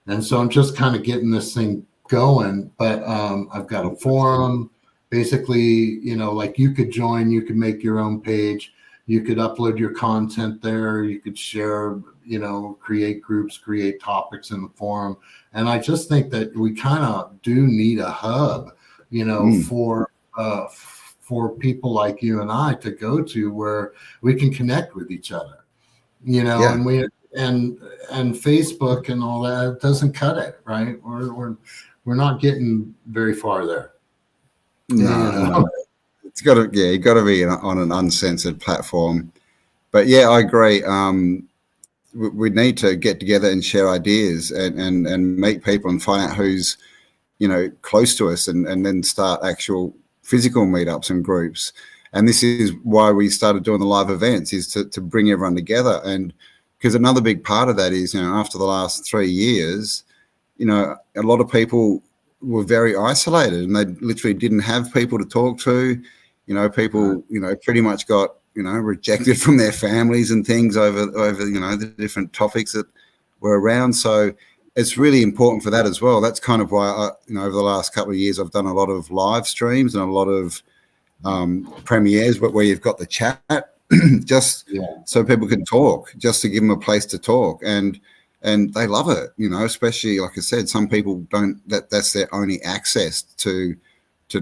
And so I'm just kind of getting this thing going, but I've got a forum. Basically, you know, like you could join, you could make your own page, you could upload your content there, you could share, you know, create groups, create topics in the forum. And I just think that we kind of do need a hub, you know, for people like you and I to go to where we can connect with each other, you know, and Facebook and all that doesn't cut it, right? We're not getting very far there. No. It's got to, you got to be on an uncensored platform. But yeah, I agree. We need to get together and share ideas and meet people and find out who's, you know, close to us, and then start actual physical meetups and groups. And this is why we started doing the live events, is to bring everyone together. And because another big part of that is, you know, after the last 3 years, you know, a lot of people were very isolated and they literally didn't have people to talk to. You know, people, you know, pretty much got, you know, rejected from their families and things over, you know, the different topics that were around. So it's really important for that as well. That's kind of why, you know, over the last couple of years, I've done a lot of live streams and a lot of premieres, but where you've got the chat just so people can talk, just to give them a place to talk. And and they love it. Especially like I said, some people don't. That's their only access to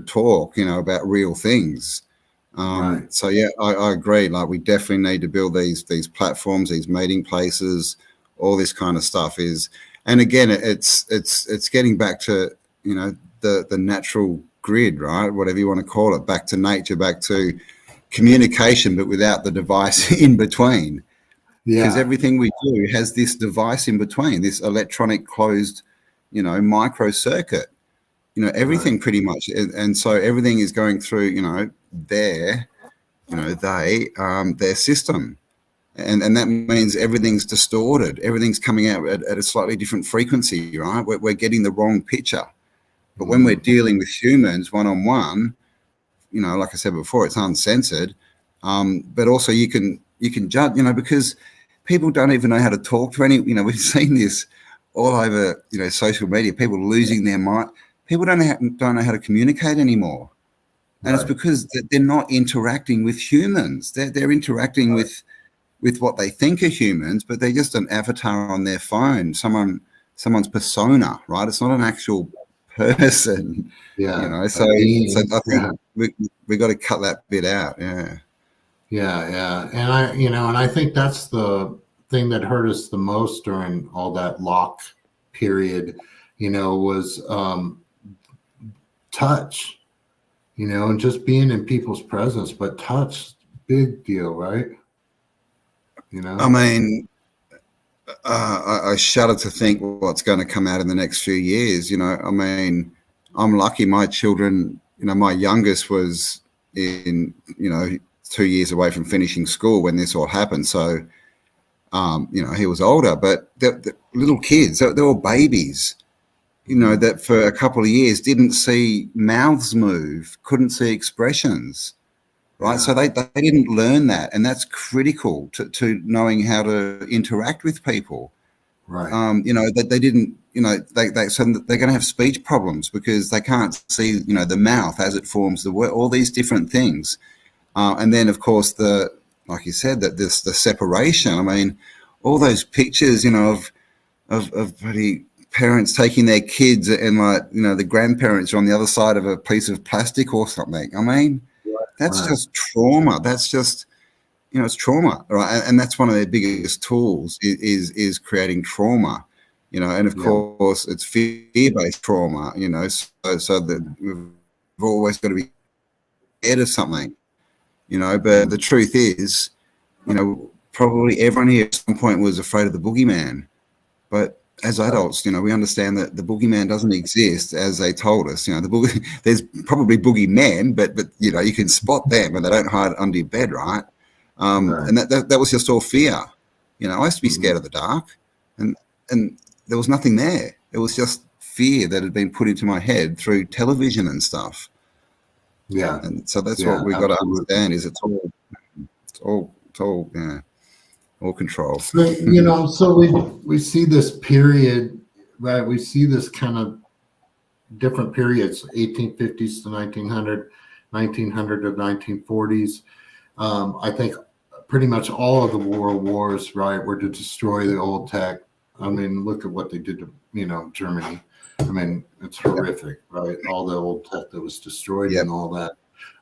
talk. About real things. Right. So yeah, I agree. Like we definitely need to build these platforms, these meeting places, all this kind of stuff is. And again, it's getting back to the natural grid, right? Whatever you want to call it, back to nature, back to communication, but without the device in between. Because Yeah. everything we do has this device in between, this electronic closed, micro circuit. Right. Everything pretty much, and so everything is going through, their, their system, and that means everything's distorted. Everything's coming out at a slightly different frequency, right? We're getting the wrong picture. But when we're Mm. dealing with humans one on one, like I said before, it's uncensored. But also you can judge, because people don't even know how to talk to any. We've seen this all over, social media. People losing their mind. People don't know how to communicate anymore, and it's Right. because they're not interacting with humans. They're interacting Right. with what they think are humans, but they're just an avatar on their phone. Someone's persona, right? It's not an actual person. Yeah. So A so being. I think Yeah. we got to cut that bit out. Yeah. Yeah. Yeah. And I think that's the thing that hurt us the most during all that lock period, was touch, and just being in people's presence, but touch, big deal, right? You I know? mean, I shudder to think what's going to come out in the next few years. I mean, I'm lucky. My children, my youngest was in, 2 years away from finishing school when this all happened. So, he was older, but the little kids, they're all babies. Mhm. That for a couple of years didn't see mouths move, couldn't see expressions, right? So Yeah. they didn't learn that, and that's critical to knowing how to interact with people. Right. That they didn't, so they're going to have speech problems because they can't see, the mouth as it forms the word, all these different things. And then, of course, like you said, that the separation. I mean, all those pictures, of bloody parents taking their kids and like, the grandparents are on the other side of a piece of plastic or something. I mean, that's Right. just trauma. That's just, it's trauma, right? And that's one of their biggest tools is creating trauma, and of Yeah. course it's fear-based trauma, so that we've always got to be scared of something, but the Mhm. truth is, probably everyone here at some point was afraid of the boogeyman. But as Right. adults, we understand that the boogeyman doesn't exist as they told us. There's probably boogeymen, but you can spot them and they don't hide under your bed, right? Right. And that was just all fear. I used to be scared Mhm. of the dark, and there was nothing there. It was just fear that had been put into my head through television and stuff. Yeah. And so that's what Yeah. we got to Absolutely. understand: is it's all yeah, all control. So, so we see this period, right? We see this kind of different periods, 1850s to 1900, 1900 to 1940s. I think pretty much all of the world wars, right, were to destroy the old tech. I mean, look at what they did to, Germany. I mean, it's Yep, horrific, right? All the old tech that was destroyed yep, and all that.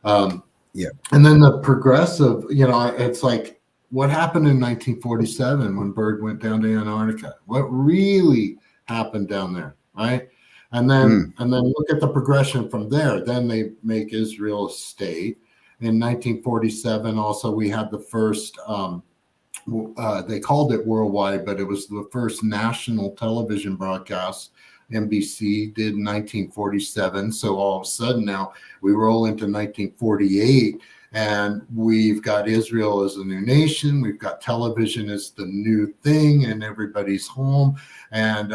Um, yep. and then the progressive, it's like what happened in 1947 when Bird went down to Antarctica? What really happened down there, right? And then Mm, and then look at the progression from there. Then they make Israel a state. In 1947, also we had the first. They called it worldwide, but it was the first national television broadcast. NBC did in 1947. So all of a sudden now we roll into 1948 and we've got Israel as a new nation. We've got television as the new thing in everybody's home. And,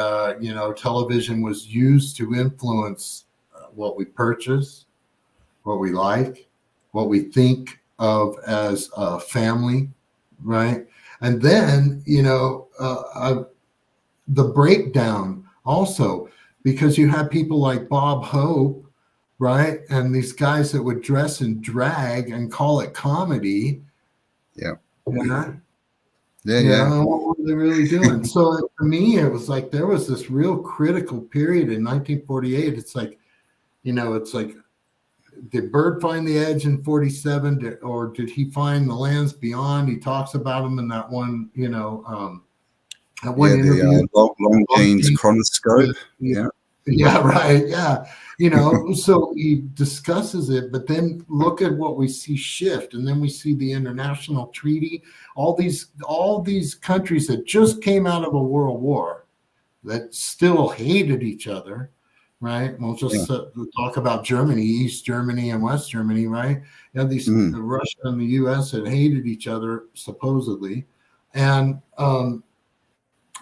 television was used to influence what we purchase, what we like, what we think of as a family, right? And then, the breakdown also, because you had people like Bob Hope, right? And these guys that would dress in drag and call it comedy. yep, Yeah. Yeah, You yeah, know, what were they really doing? So for me, it was like there was this real critical period in 1948. It's like, it's like, did Byrd find the edge in 47, or did he find the lands beyond? He talks about them in that one, that one yeah. The interview. long genes chronoscope. Yeah, yeah, Yeah, yeah, right. Yeah. So he discusses it, but then look at what we see shift. And then we see the international treaty, all these countries that just came out of a world war that still hated each other, right? We'll yeah. just talk about Germany, East Germany and West Germany, right? These Mm. Russia and the US had hated each other supposedly. And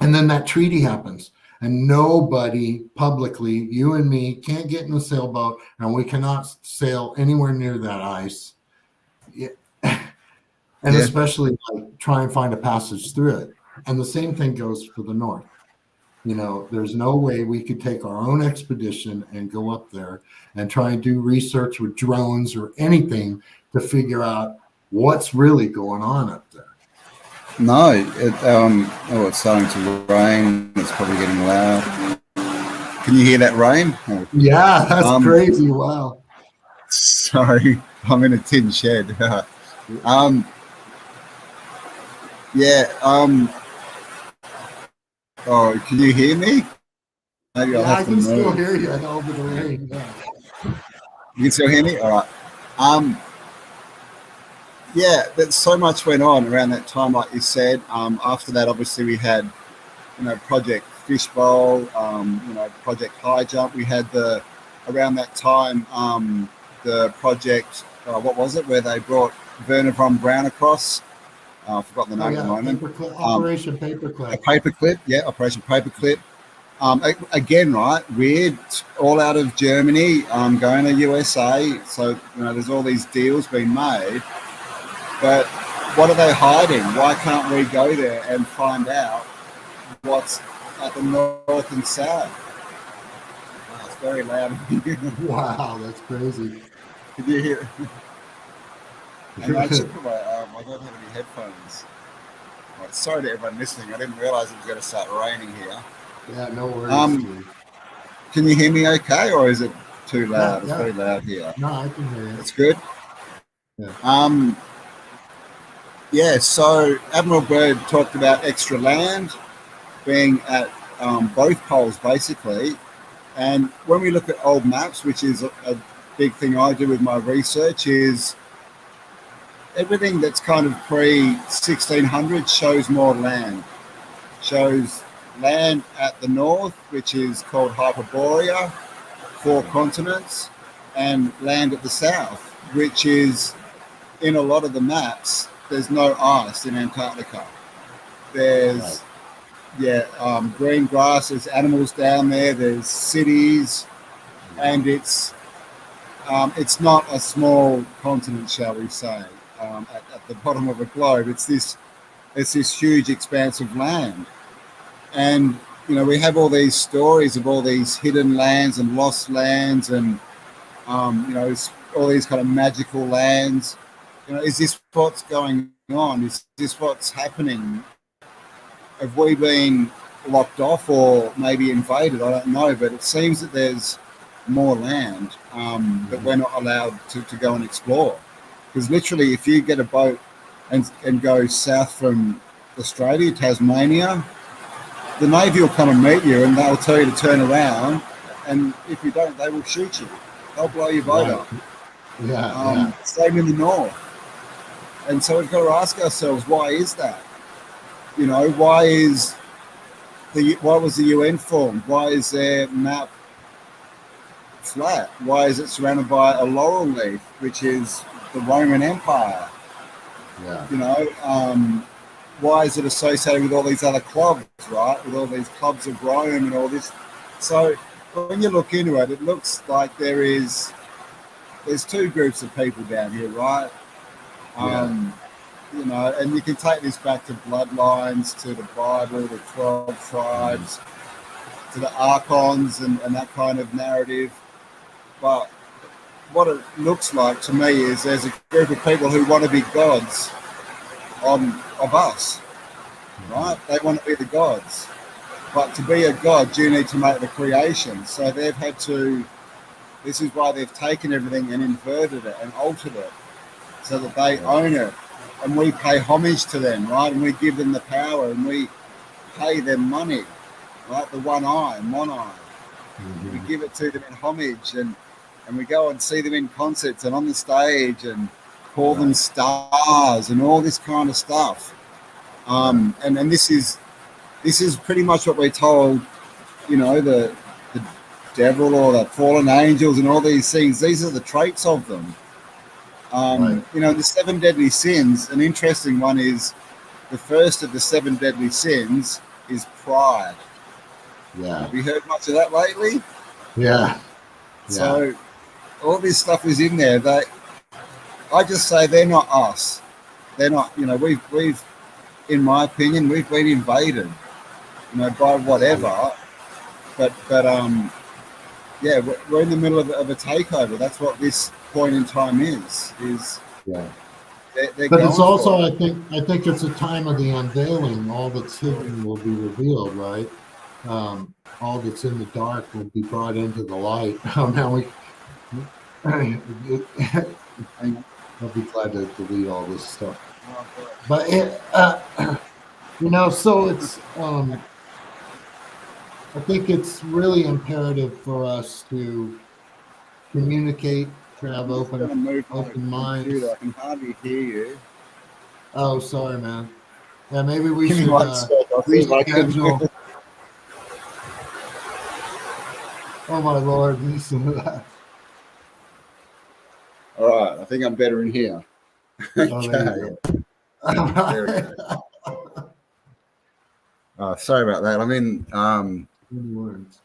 then that treaty happens, and nobody publicly, you and me, can't get in a sailboat, and we cannot sail anywhere near that ice. Yeah. And Yeah. especially like try and find a passage through it. And the same thing goes for the North. There's no way we could take our own expedition and go up there and try and do research with drones or anything to figure out what's really going on up there. No, it's starting to rain. It's probably getting loud. Can you hear that rain? Oh. Yeah, that's crazy. Wow. Sorry, I'm in a tin shed. Yeah. Oh, can you hear me? Maybe Yeah, I'll have I to can still move. hear you over the rain. Yeah. You can still hear me? All right. Yeah, there's so much went on around that time, like you said. After that, obviously, we had, Project Fishbowl, Project High Jump. We had around that time, the project, what was it, where they brought Werner von Braun across. I've forgotten the name at the moment. Operation Paperclip. A paperclip, yeah, Operation Paperclip. Again, right, weird, all out of Germany, going to USA. So, there's all these deals being made. But what are they hiding? Why can't we go there and find out what's at the north and south? Oh, it's very loud. Wow, that's crazy. Can you hear? And I should put I don't have any headphones. Right, sorry to everyone listening. I didn't realize it was going to start raining here. Yeah, no worries. Can you hear me okay, or is it too loud? Yeah. It's very loud here. No, I can hear you. It's good. Yeah. Yeah, so Admiral Byrd talked about extra land being at both poles, basically. And when we look at old maps, which is a big thing I do with my research, is everything that's kind of pre-1600 shows more land. Shows land at the north, which is called Hyperborea, 4 continents, and land at the south, which is, in a lot of the maps, there's no ice in Antarctica. There's, green grass, there's animals down there, there's cities, and it's not a small continent, shall we say, at the bottom of a globe. It's this huge expanse of land. And, we have all these stories of all these hidden lands and lost lands and, all these kind of magical lands. Is this what's going on? Is this what's happening? Have we been locked off or maybe invaded? I don't know, but it seems that there's more land that we're not allowed to go and explore. Because literally, if you get a boat and go south from Australia, Tasmania, the Navy will come and meet you and they'll tell you to turn around. And if you don't, they will shoot you. They'll blow your boat up. Yeah. Same in the north. And so we've got to ask ourselves, why is that? Why was the UN formed? Why is their map flat? Why is it surrounded by a laurel leaf, which is the Roman Empire? Yeah. Why is it associated with all these other clubs, right? With all these clubs of Rome and all this. So when you look into it, it looks like there's 2 groups of people down here, right? And you can take this back to bloodlines, to the Bible, the 12 tribes, to the archons and that kind of narrative. But what it looks like to me is there's a group of people who want to be gods of us. right? They want to be the gods. But to be a god, you need to make the creation. So they've had to, this is why they've taken everything and inverted it and altered it so that they own it. And we pay homage to them, right? And we give them the power and we pay them money, right? The one eye, we give it to them in homage, and we go and see them in concerts and on the stage and call them stars and all this kind of stuff. And this is pretty much what we're told, you know, the devil or the fallen angels and all these things. These are the traits of them. You know, the 7 deadly sins, an interesting one is the first of the 7 deadly sins is pride. Yeah. Have you heard much of that lately? Yeah. So all this stuff is in there. I just say they're not us. They're not, you know, we've in my opinion, we've been invaded, you know, by whatever. But yeah, we're in the middle of a takeover. That's what this point in time is. Yeah. But it's also, I think it's a time of the unveiling. All that's hidden will be revealed, right? All that's in the dark will be brought into the light. Now I'll be glad to delete all this stuff. But you know, so it's I think it's really imperative for us to communicate, to have open minds. I can hardly hear you. Oh, sorry, man. Yeah, maybe we should reschedule. Oh my Lord, listen to that. All right, I think I'm better in here. Okay. Sorry about that. I mean,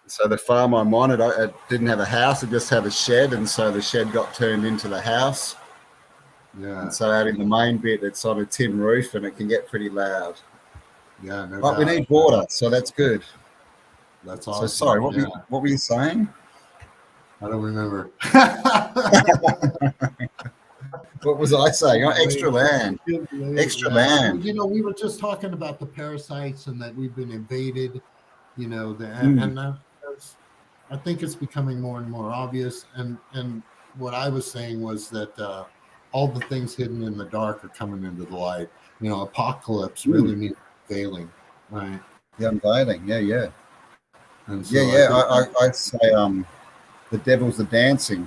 so the farm I'm on, it didn't have a house; it just had a shed, and so the shed got turned into the house. Yeah. And so out in the main bit, it's on a tin roof, and it can get pretty loud. Yeah, no but doubt. We need water, so that's good. That's awesome. So sorry, what were you saying? I don't remember. What was I saying? Oh, extra land. Extra land. You know, we were just talking about the parasites and that we've been invaded, you know, and I think it's becoming more and more obvious. And what I was saying was that all the things hidden in the dark are coming into the light. You know, apocalypse really means failing, right? The unveiling, yeah. And so I'd say the devils are dancing.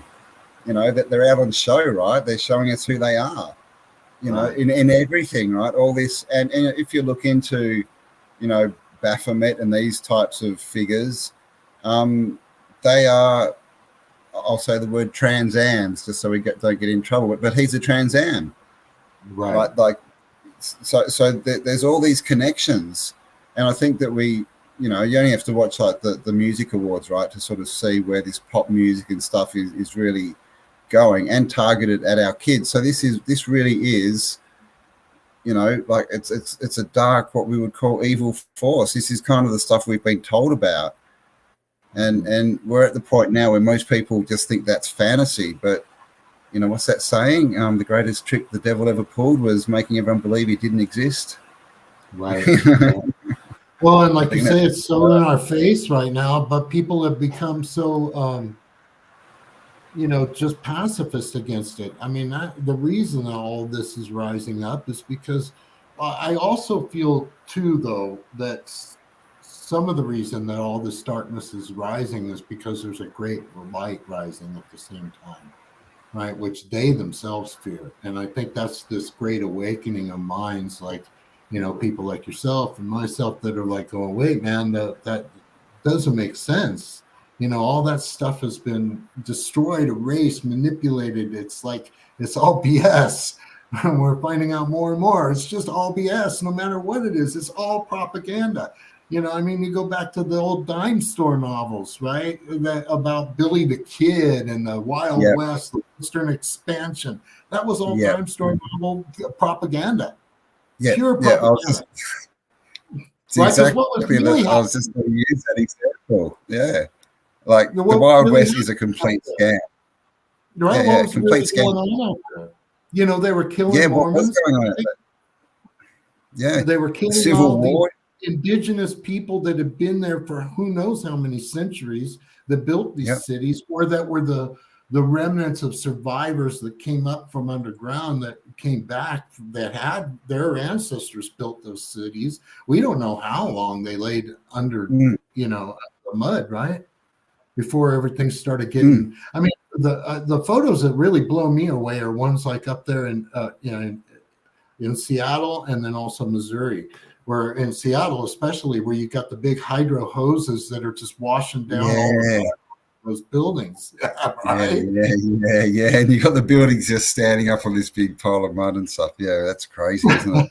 You know, that they're out on show, right? They're showing us who they are, you know, in everything, right? All this. And if you look into, you know, Baphomet and these types of figures, they are, I'll say the word transams, just so we don't get in trouble, but he's a transam. Right? Like, so there's all these connections. And I think that we, you know, you only have to watch like the music awards, right, to sort of see where this pop music and stuff is really going and targeted at our kids. So this really is, you know, like it's a dark, what we would call evil force. This is kind of the stuff we've been told about, and we're at the point now where most people just think that's fantasy. But you know, what's that saying? The greatest trick the devil ever pulled was making everyone believe he didn't exist. Right. Well, and like you say, it's so in our face right now, but people have become so you know, just pacifist against it. I mean, the reason all this is rising up is because I also feel too, though, that some of the reason that all this darkness is rising is because there's a great light rising at the same time, right? Which they themselves fear. And I think that's this great awakening of minds, like, you know, people like yourself and myself that are like, oh, wait, man, that doesn't make sense. You know, all that stuff has been destroyed, erased, manipulated. It's like, it's all BS. We're finding out more and more. It's just all BS, no matter what it is. It's all propaganda. You know, I mean, you go back to the old dime store novels, right? About Billy the Kid and the Wild West, the Western expansion. That was all dime store novel propaganda. Pure propaganda. Exactly. I was just going to use that example. Yeah. Like the Wild West is a complete scam. Right? What was complete scam. You know, they were killing Mormons. What was going on? Yeah. They were The killing Civil all the War. indigenous people that had been there for who knows how many centuries, that built these Yep. cities, or that were the remnants of survivors that came up from underground, that came back, that had their ancestors built those cities. We don't know how long they laid under, Mm, the mud, right? Before everything started mm. getting. I mean, the photos that really blow me away are ones like up there in Seattle, and then also Missouri, where in Seattle, especially, where you got the big hydro hoses that are just washing down all the Yeah. mud, those buildings. Yeah, Right? yeah. And you got the buildings just standing up on this big pile of mud and stuff. Yeah, that's crazy, isn't it?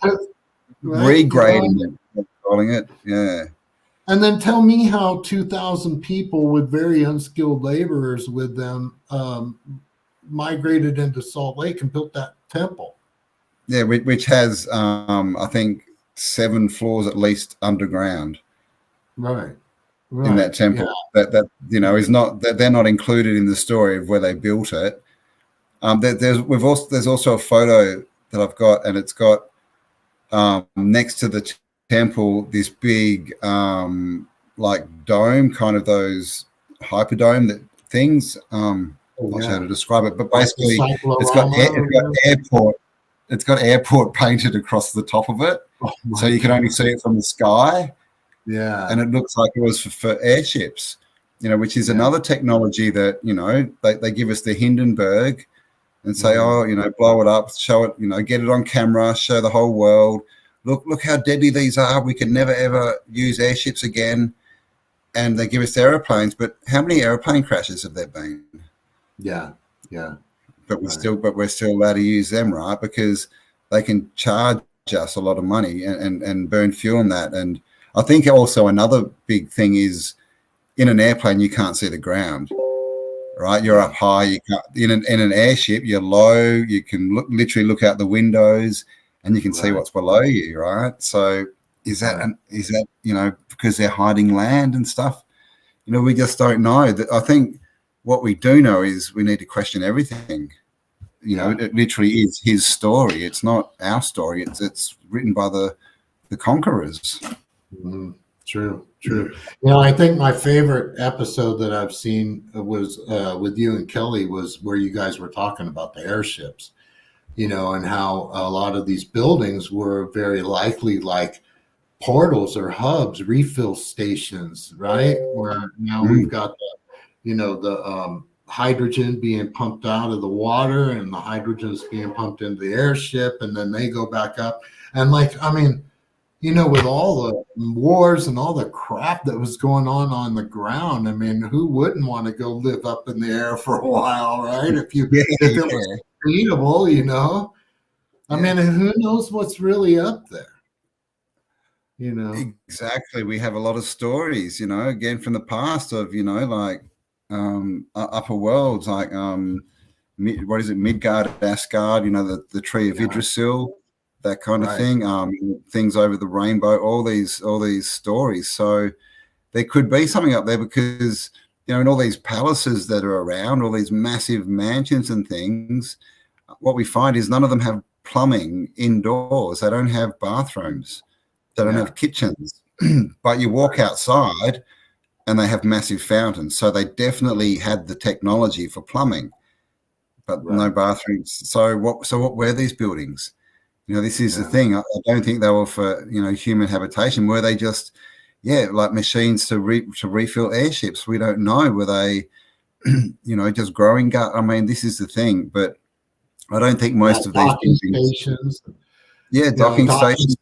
Right? Regrading it, they're calling it. Yeah. And then tell me how 2,000 people with very unskilled laborers with them migrated into Salt Lake and built that temple. Yeah, which has, I think, 7 floors at least underground Right. in Right. that temple. Yeah. That is not, that they're not included in the story of where they built it. There's also a photo that I've got, and it's got next to the temple this big like dome, kind of those hyperdome that things. Not sure how to describe it, but basically it's got airport painted across the top of it, so you can only see it from the sky. Yeah. And it looks like it was for airships, which is another technology that, they give us the Hindenburg and say, blow it up, show it, get it on camera, show the whole world. Look how deadly these are. We can never, ever use airships again. And they give us airplanes. But how many airplane crashes have there been? Yeah. Yeah. But we're still allowed to use them, right? Because they can charge us a lot of money and burn fuel on that. And I think also another big thing is, in an airplane, you can't see the ground, right? You're up high. You can't, in an airship, you're low. You can literally look out the windows and you can see what's below you, right? So is that because they're hiding land and stuff? We just don't know. I think what we do know is we need to question everything. It literally is his story. It's not our story. It's written by the conquerors. Mm-hmm. True. I think my favorite episode that I've seen was with you and Kelly, was where you guys were talking about the airships, and how a lot of these buildings were very likely like portals or hubs, refill stations, right? Where now we've got the hydrogen being pumped out of the water, and the hydrogen is being pumped into the airship, and then they go back up. And with all the wars and all the crap that was going on the ground, who wouldn't want to go live up in the air for a while, right? If it was sustainable, who knows what's really up there? Exactly. We have a lot of stories, again from the past of, like upper worlds, like what is it, Midgard, Asgard, the tree of Yggdrasil, that kind of thing, things over the rainbow, all these stories. So there could be something up there, because in all these palaces that are around, all these massive mansions and things, what we find is none of them have plumbing indoors. They don't have bathrooms. They don't have kitchens. But you walk outside and they have massive fountains. So they definitely had the technology for plumbing, but no bathrooms. So what were these buildings? This is the thing. I don't think they were for, human habitation. Were they just, like machines to refill airships? We don't know. Were they, just growing gut? This is the thing. But I don't think most of these buildings. Stations. Docking stations.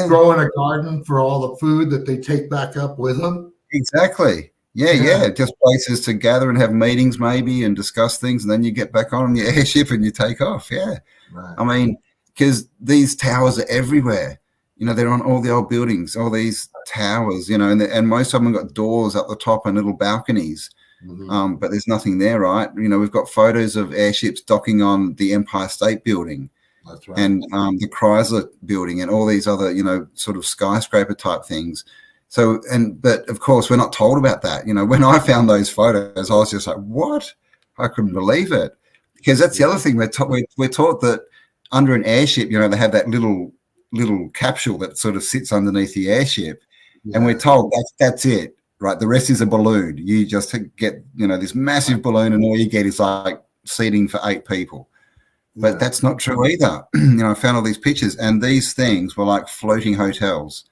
Growing a garden for all the food that they take back up with them. Exactly. Yeah. Just places to gather and have meetings maybe and discuss things, and then you get back on your airship and you take off. Yeah. Right. Because these towers are everywhere. They're on all the old buildings, all these towers, and most of them got doors up the top and little balconies. Mm-hmm. But there's nothing there, right? We've got photos of airships docking on the Empire State Building. That's right. And the Chrysler Building and all these other, sort of skyscraper type things. So, but of course, we're not told about that. When I found those photos, I was just like, what? I couldn't believe it. Because that's the other thing. We're taught that under an airship, they have that little little capsule that sort of sits underneath the airship, and we're Yeah. told that's it, right? The rest is a balloon. You just get, you know, this massive balloon, and all you get is like seating for 8 people. But Yeah. that's not true either. You know, I found all these pictures, and these things were like floating hotels.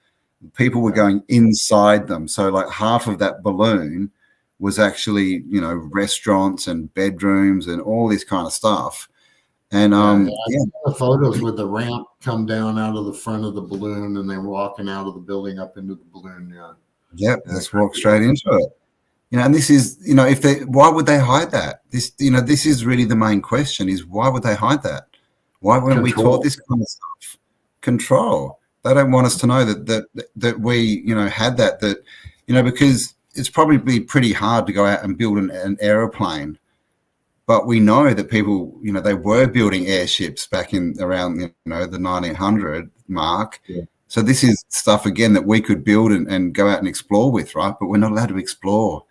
People were going inside them. So like half of that balloon was actually, you know, restaurants and bedrooms and all this kind of stuff. And Yeah, I yeah, saw the photos with the ramp come down out of the front of the balloon, and they're walking out of the building up into the balloon. Yeah, yep, yeah, let's walk straight into it. You know, and this is, you know, if they, why would they hide that? This, you know, this is really the main question: is why would they hide that? Why weren't we taught control. this kind of stuff? Control. They don't want us to know that we, you know, had that, you know, because it's probably pretty hard to go out and build an aeroplane. But we know that people, you know, they were building airships back in around, you know, the 1900 mark. Yeah. So this is stuff, again, that we could build and go out and explore with, right? But we're not allowed to explore.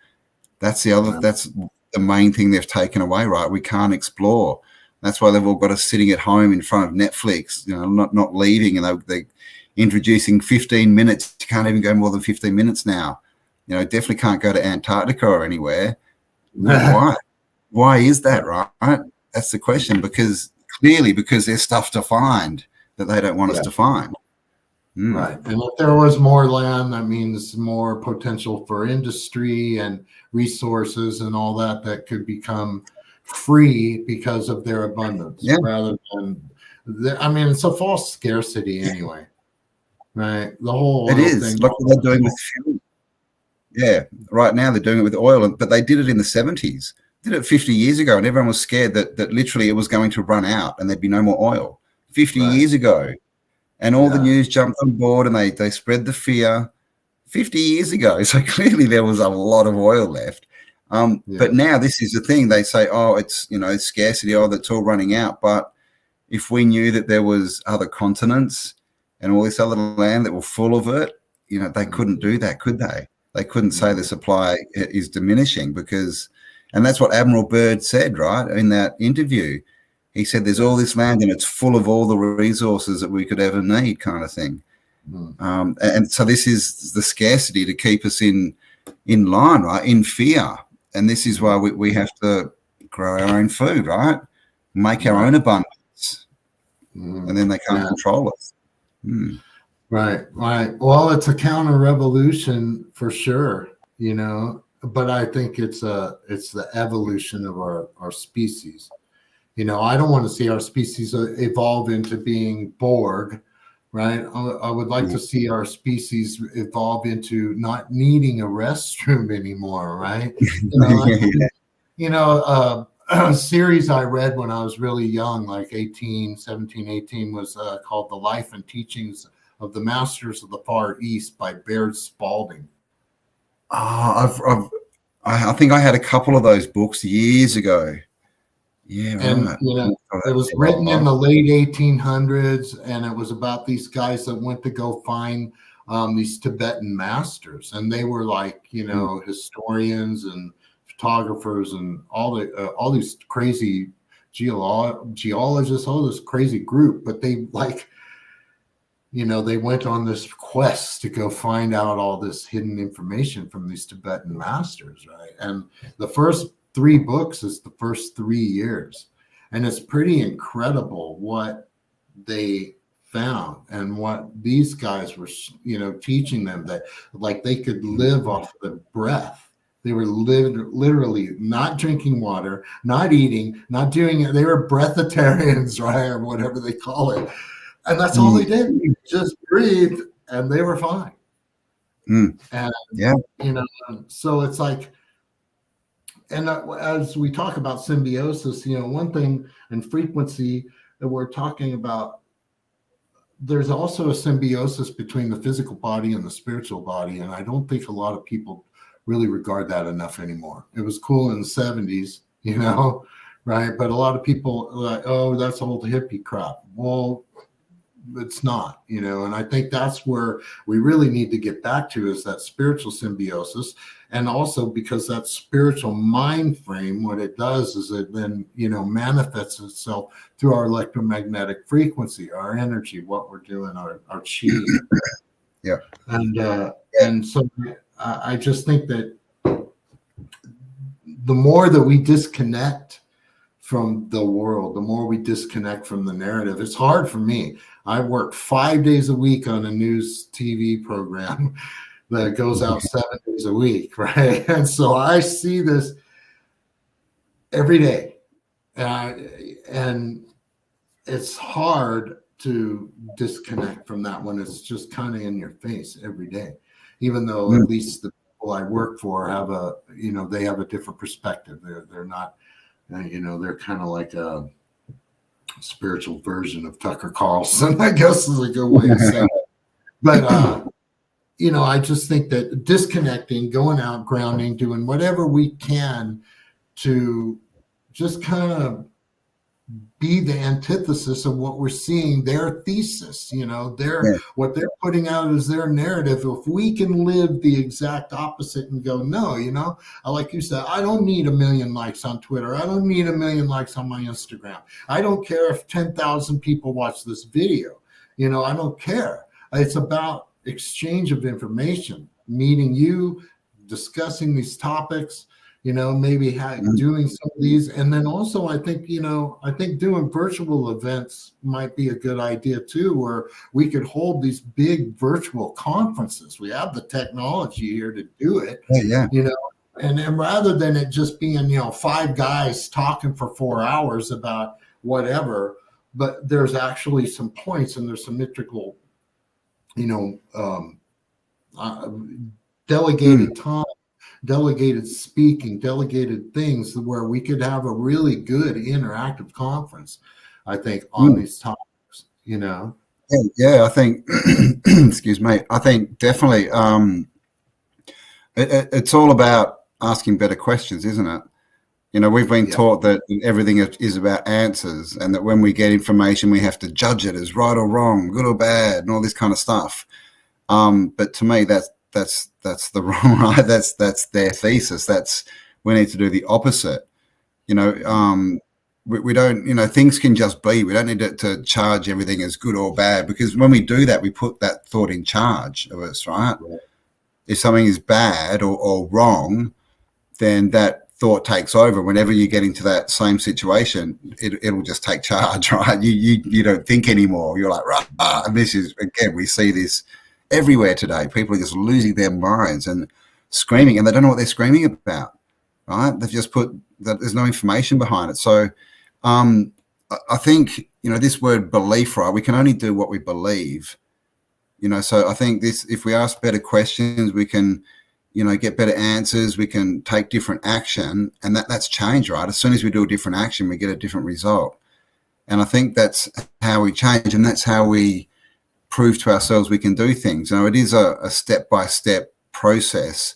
That's that's the main thing they've taken away, right? We can't explore. That's why they've all got us sitting at home in front of Netflix, you know, not leaving, and they're introducing 15 minutes. You can't even go more than 15 minutes now. You know, definitely can't go to Antarctica or anywhere. Why? Why is that, right? That's the question. Because there's stuff to find that they don't want us to find. Right. And if there was more land, that means more potential for industry and resources and all that could become free because of their abundance rather than, I mean, it's a false scarcity anyway, right? The whole oil thing. Like what they're doing with fuel. Yeah, right now they're doing it with oil, but they did it in the 70s. Did it 50 years ago, and everyone was scared that literally it was going to run out and there'd be no more oil. 50 years ago. And all the news jumped on board, and they spread the fear 50 years ago. So clearly there was a lot of oil left. But now this is the thing. They say, oh, it's, you know, scarcity, oh, that's all running out. But if we knew that there was other continents and all this other land that were full of it, you know, they couldn't do that, could they? They couldn't say the supply is diminishing because, and that's what Admiral Byrd said, right, in that interview. He said there's all this land and it's full of all the resources that we could ever need, kind of thing. And so this is the scarcity to keep us in line, right, in fear. And this is why we have to grow our own food, right, make our own abundance, and then they can't control us. Right. Well, it's a counter revolution for sure, you know, but I think it's the evolution of our species. You know, I don't want to see our species evolve into being Borg, right? I would like to see our species evolve into not needing a restroom anymore, right? A series I read when I was really young, like 17, 18, was called The Life and Teachings of the Masters of the Far East by Baird Spalding. Oh, I think I had a couple of those books years ago. Yeah, and right. you know, it was written in the late 1800s, and it was about these guys that went to go find these Tibetan masters, and they were like, you know, historians and photographers and all these crazy geologists, all this crazy group, but they like, you know, they went on this quest to go find out all this hidden information from these Tibetan masters, right? And the first 3 books is the first 3 years, and it's pretty incredible what they found and what these guys were, you know, teaching them, that like they could live off the breath. They were literally not drinking water, not eating, not doing it. They were breatharians, right, or whatever they call it, and that's all they did. Just breathe, and they were fine. And you know, so it's like. And as we talk about symbiosis, you know, one thing and frequency that we're talking about, there's also a symbiosis between the physical body and the spiritual body. And I don't think a lot of people really regard that enough anymore. It was cool in the 70s, you know, right? But a lot of people are like, oh, that's old hippie crap. Well, it's not, you know. And I think that's where we really need to get back to, is that spiritual symbiosis. And also because that spiritual mind frame, what it does is it then, you know, manifests itself through our electromagnetic frequency, our energy, what we're doing, our chi. Yeah. And so I just think that the more that we disconnect from the world, the more we disconnect from the narrative. It's hard for me. I work 5 days a week on a news TV program that goes out 7 days a week, right? And so I see this every day, and it's hard to disconnect from that when it's just kind of in your face every day, even though at least the people I work for have a, you know, they have a different perspective. They're not, you know, they're kind of like a spiritual version of Tucker Carlson, I guess is a good way to say it. But you know, I just think that disconnecting, going out, grounding, doing whatever we can to just kind of be the antithesis of what we're seeing, their thesis, you know, what they're putting out is their narrative. If we can live the exact opposite and go, no, you know, like you said, I don't need 1 million likes on Twitter. I don't need 1 million likes on my Instagram. I don't care if 10,000 people watch this video. You know, I don't care. It's about exchange of information, meeting you, discussing these topics, you know, maybe doing some of these. And then also, I think, you know, I think doing virtual events might be a good idea too, where we could hold these big virtual conferences. We have the technology here to do it, you know, and then rather than it just being, you know, 5 guys talking for 4 hours about whatever, but there's actually some points and there's symmetrical, you know, delegated time, delegated speaking, delegated things where we could have a really good interactive conference, I think, on these topics, you know? Yeah, I think, excuse me, I think definitely it's all about asking better questions, isn't it? You know, we've been taught that everything is about answers, and that when we get information, we have to judge it as right or wrong, good or bad, and all this kind of stuff. But to me, that's the wrong, right? That's their thesis. We need to do the opposite. You know, we don't, you know, things can just be. We don't need to charge everything as good or bad, because when we do that, we put that thought in charge of us, right? If something is bad or wrong, then that thought takes over. Whenever you get into that same situation, it'll just take charge, right? You don't think anymore. You're like, right. And this is, again, we see this everywhere today. People are just losing their minds and screaming, and they don't know what they're screaming about, right? They've just put that there's no information behind it. So I think, you know, this word belief, right? We can only do what we believe, you know. So I think this, if we ask better questions, we can, you know, get better answers, we can take different action, and that's change, right? As soon as we do a different action, we get a different result. And I think that's how we change, and that's how we prove to ourselves we can do things. You know, it is a step-by-step process.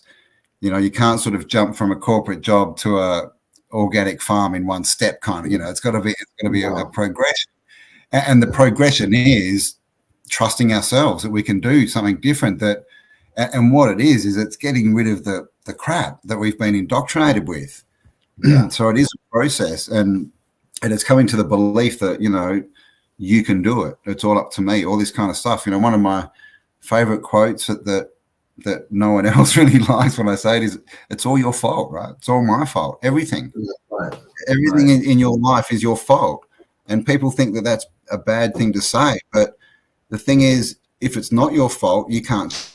You know, you can't sort of jump from a corporate job to a organic farm in one step, kind of, you know. It's got to be a progression. And the progression is trusting ourselves that we can do something different. And what it is it's getting rid of the crap that we've been indoctrinated with. So it is a process, and it's coming to the belief that, you know, you can do it. It's all up to me. All this kind of stuff. You know, one of my favorite quotes that no one else really likes when I say it is, "It's all your fault, right? It's all my fault. Everything, everything in your life is your fault." And people think that that's a bad thing to say, but the thing is, if it's not your fault, you can't.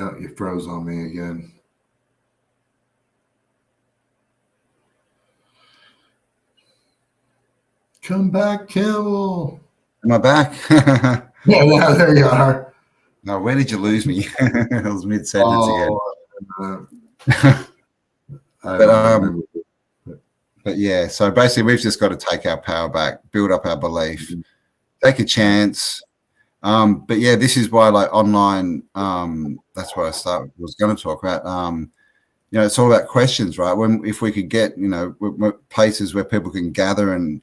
Oh, you froze on me again. Come back, Cambell. Am I back? Yeah, there you are. No, where did you lose me? I was mid-sentence again. But yeah, so basically we've just got to take our power back, build up our belief, take a chance. But yeah, this is why, like, online, that's what was going to talk about. it's all about questions, right? If we could get, places where people can gather and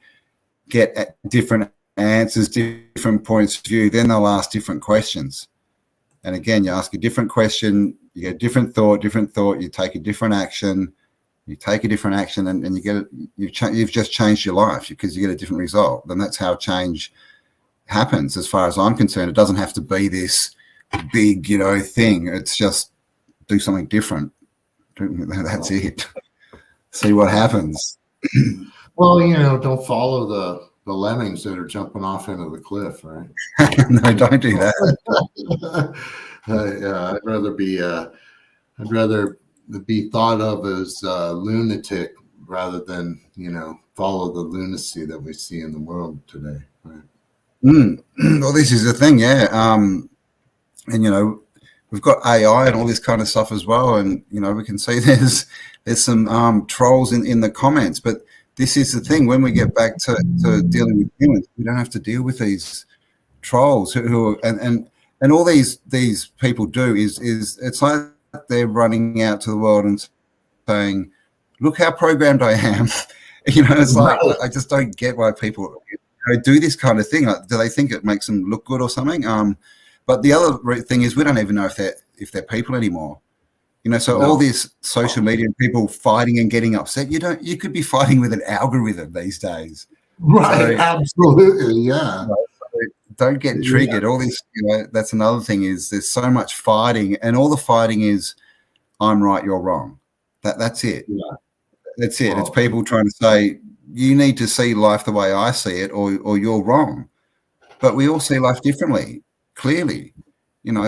get different answers, different points of view, then they'll ask different questions. And again, you ask a different question, you get a different thought, you take a different action, and you get it. You've just changed your life because you get a different result. And that's how change happens, as far as I'm concerned. It doesn't have to be this big, thing. It's just do something different. That's it. See what happens. Well, don't follow the lemmings that are jumping off into the cliff, right? No, don't do that. Yeah, I'd rather be thought of as lunatic rather than follow the lunacy that we see in the world today. Right? Well, this is the thing, yeah. And we've got AI and all this kind of stuff as well, and we can see there's some trolls in the comments, but this is the thing. When we get back to dealing with humans, we don't have to deal with these trolls who and all these people do is it's like they're running out to the world and saying, look how programmed I am. It's like, I just don't get why people do this kind of thing. Like, do they think it makes them look good or something? But the other thing is, we don't even know if they're people anymore. So all this social media and people fighting and getting upset, you could be fighting with an algorithm these days. Right. So, absolutely. Yeah. Don't get triggered. All this, that's another thing, is there's so much fighting, and all the fighting is, I'm right, you're wrong. That's it. Yeah. That's it. It's people trying to say, you need to see life the way I see it, or you're wrong. But we all see life differently, clearly.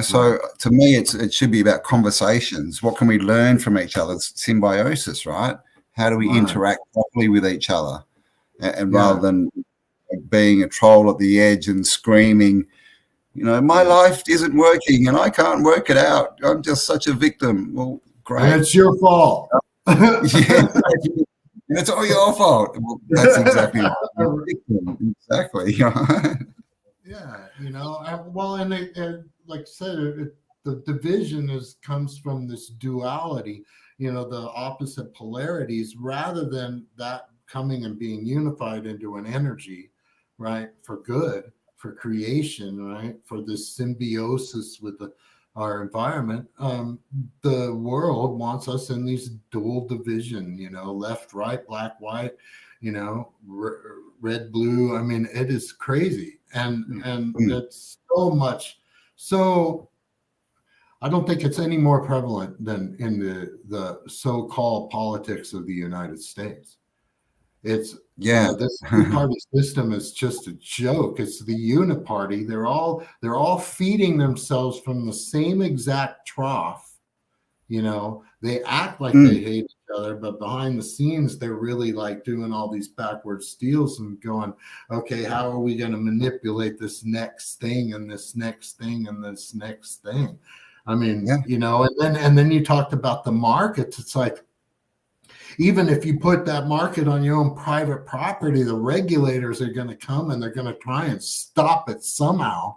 So to me, it should be about conversations. What can we learn from each other? It's symbiosis, right? How do we interact properly with each other? And rather than being a troll at the edge and screaming, my life isn't working and I can't work it out. I'm just such a victim. Well, great. And it's your fault. It's all your fault. Well, that's exactly exactly. Yeah, well, and like I said, the division comes from this duality, the opposite polarities, rather than that coming and being unified into an energy, right, for good, for creation, right, for this symbiosis with our environment. The world wants us in these dual division, left, right, black, white, red, blue. I mean, it is crazy, and it's so much. So I don't think it's any more prevalent than in the so-called politics of the United States. It's this two-party system is just a joke. It's the uniparty. They're all feeding themselves from the same exact trough. They act like they hate each other, but behind the scenes, they're really like doing all these backward steals and going, okay, how are we going to manipulate this next thing and this next thing and this next thing? I mean, and then you talked about the markets. It's like, even if you put that market on your own private property, the regulators are going to come and they're going to try and stop it somehow.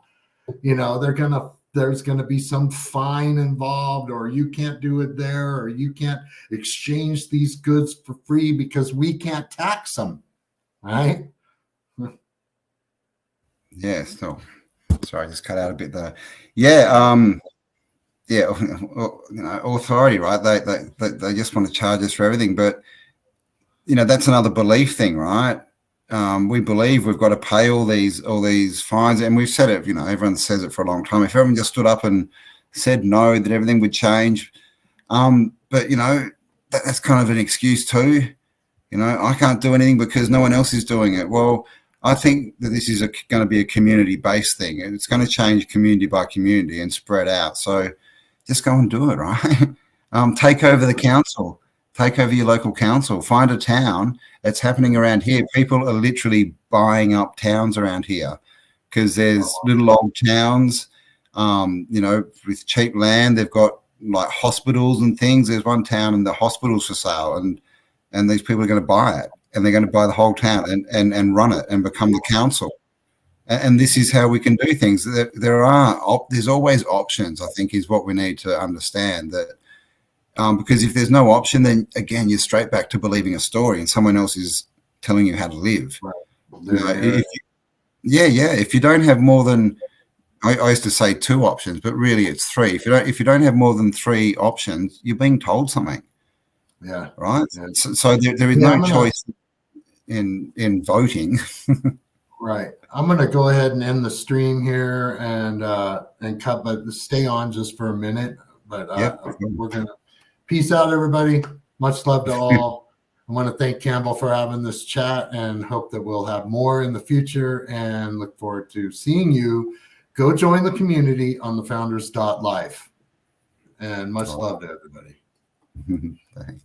There's going to be some fine involved, or you can't do it there, or you can't exchange these goods for free because we can't tax them, right? Yeah, so sorry, I just cut out a bit there. Yeah, authority, right? They just want to charge us for everything, but that's another belief thing, right? We believe we've got to pay all these fines, and we've said it. Everyone says it for a long time. If everyone just stood up and said no, that everything would change. But that's kind of an excuse too. I can't do anything because no one else is doing it. Well, I think that this is going to be a community-based thing. It's going to change community by community and spread out. So just go and do it, right? Take over the council. Take over your local council. Find a town. It's happening around here. People are literally buying up towns around here because there's little old towns, with cheap land. They've got like hospitals and things. There's one town and the hospital's for sale, and these people are going to buy it, and they're going to buy the whole town and run it and become the council. And this is how we can do things. There's always options, I think, is what we need to understand. That Because if there's no option, then again, you're straight back to believing a story and someone else is telling you how to live. Right. You know, if you don't have more than, I used to say 2 options, but really it's 3. If you don't have more than 3 options, you're being told something. Yeah. Right. Yeah. So there is no choice in voting. Right. I'm going to go ahead and end the stream here and cut, but stay on just for a minute. But Yep. we're going to peace out, everybody. Much love to all. I want to thank Cambell for having this chat and hope that we'll have more in the future and look forward to seeing you. Go join the community on the founders.life. And much love to everybody. Thanks.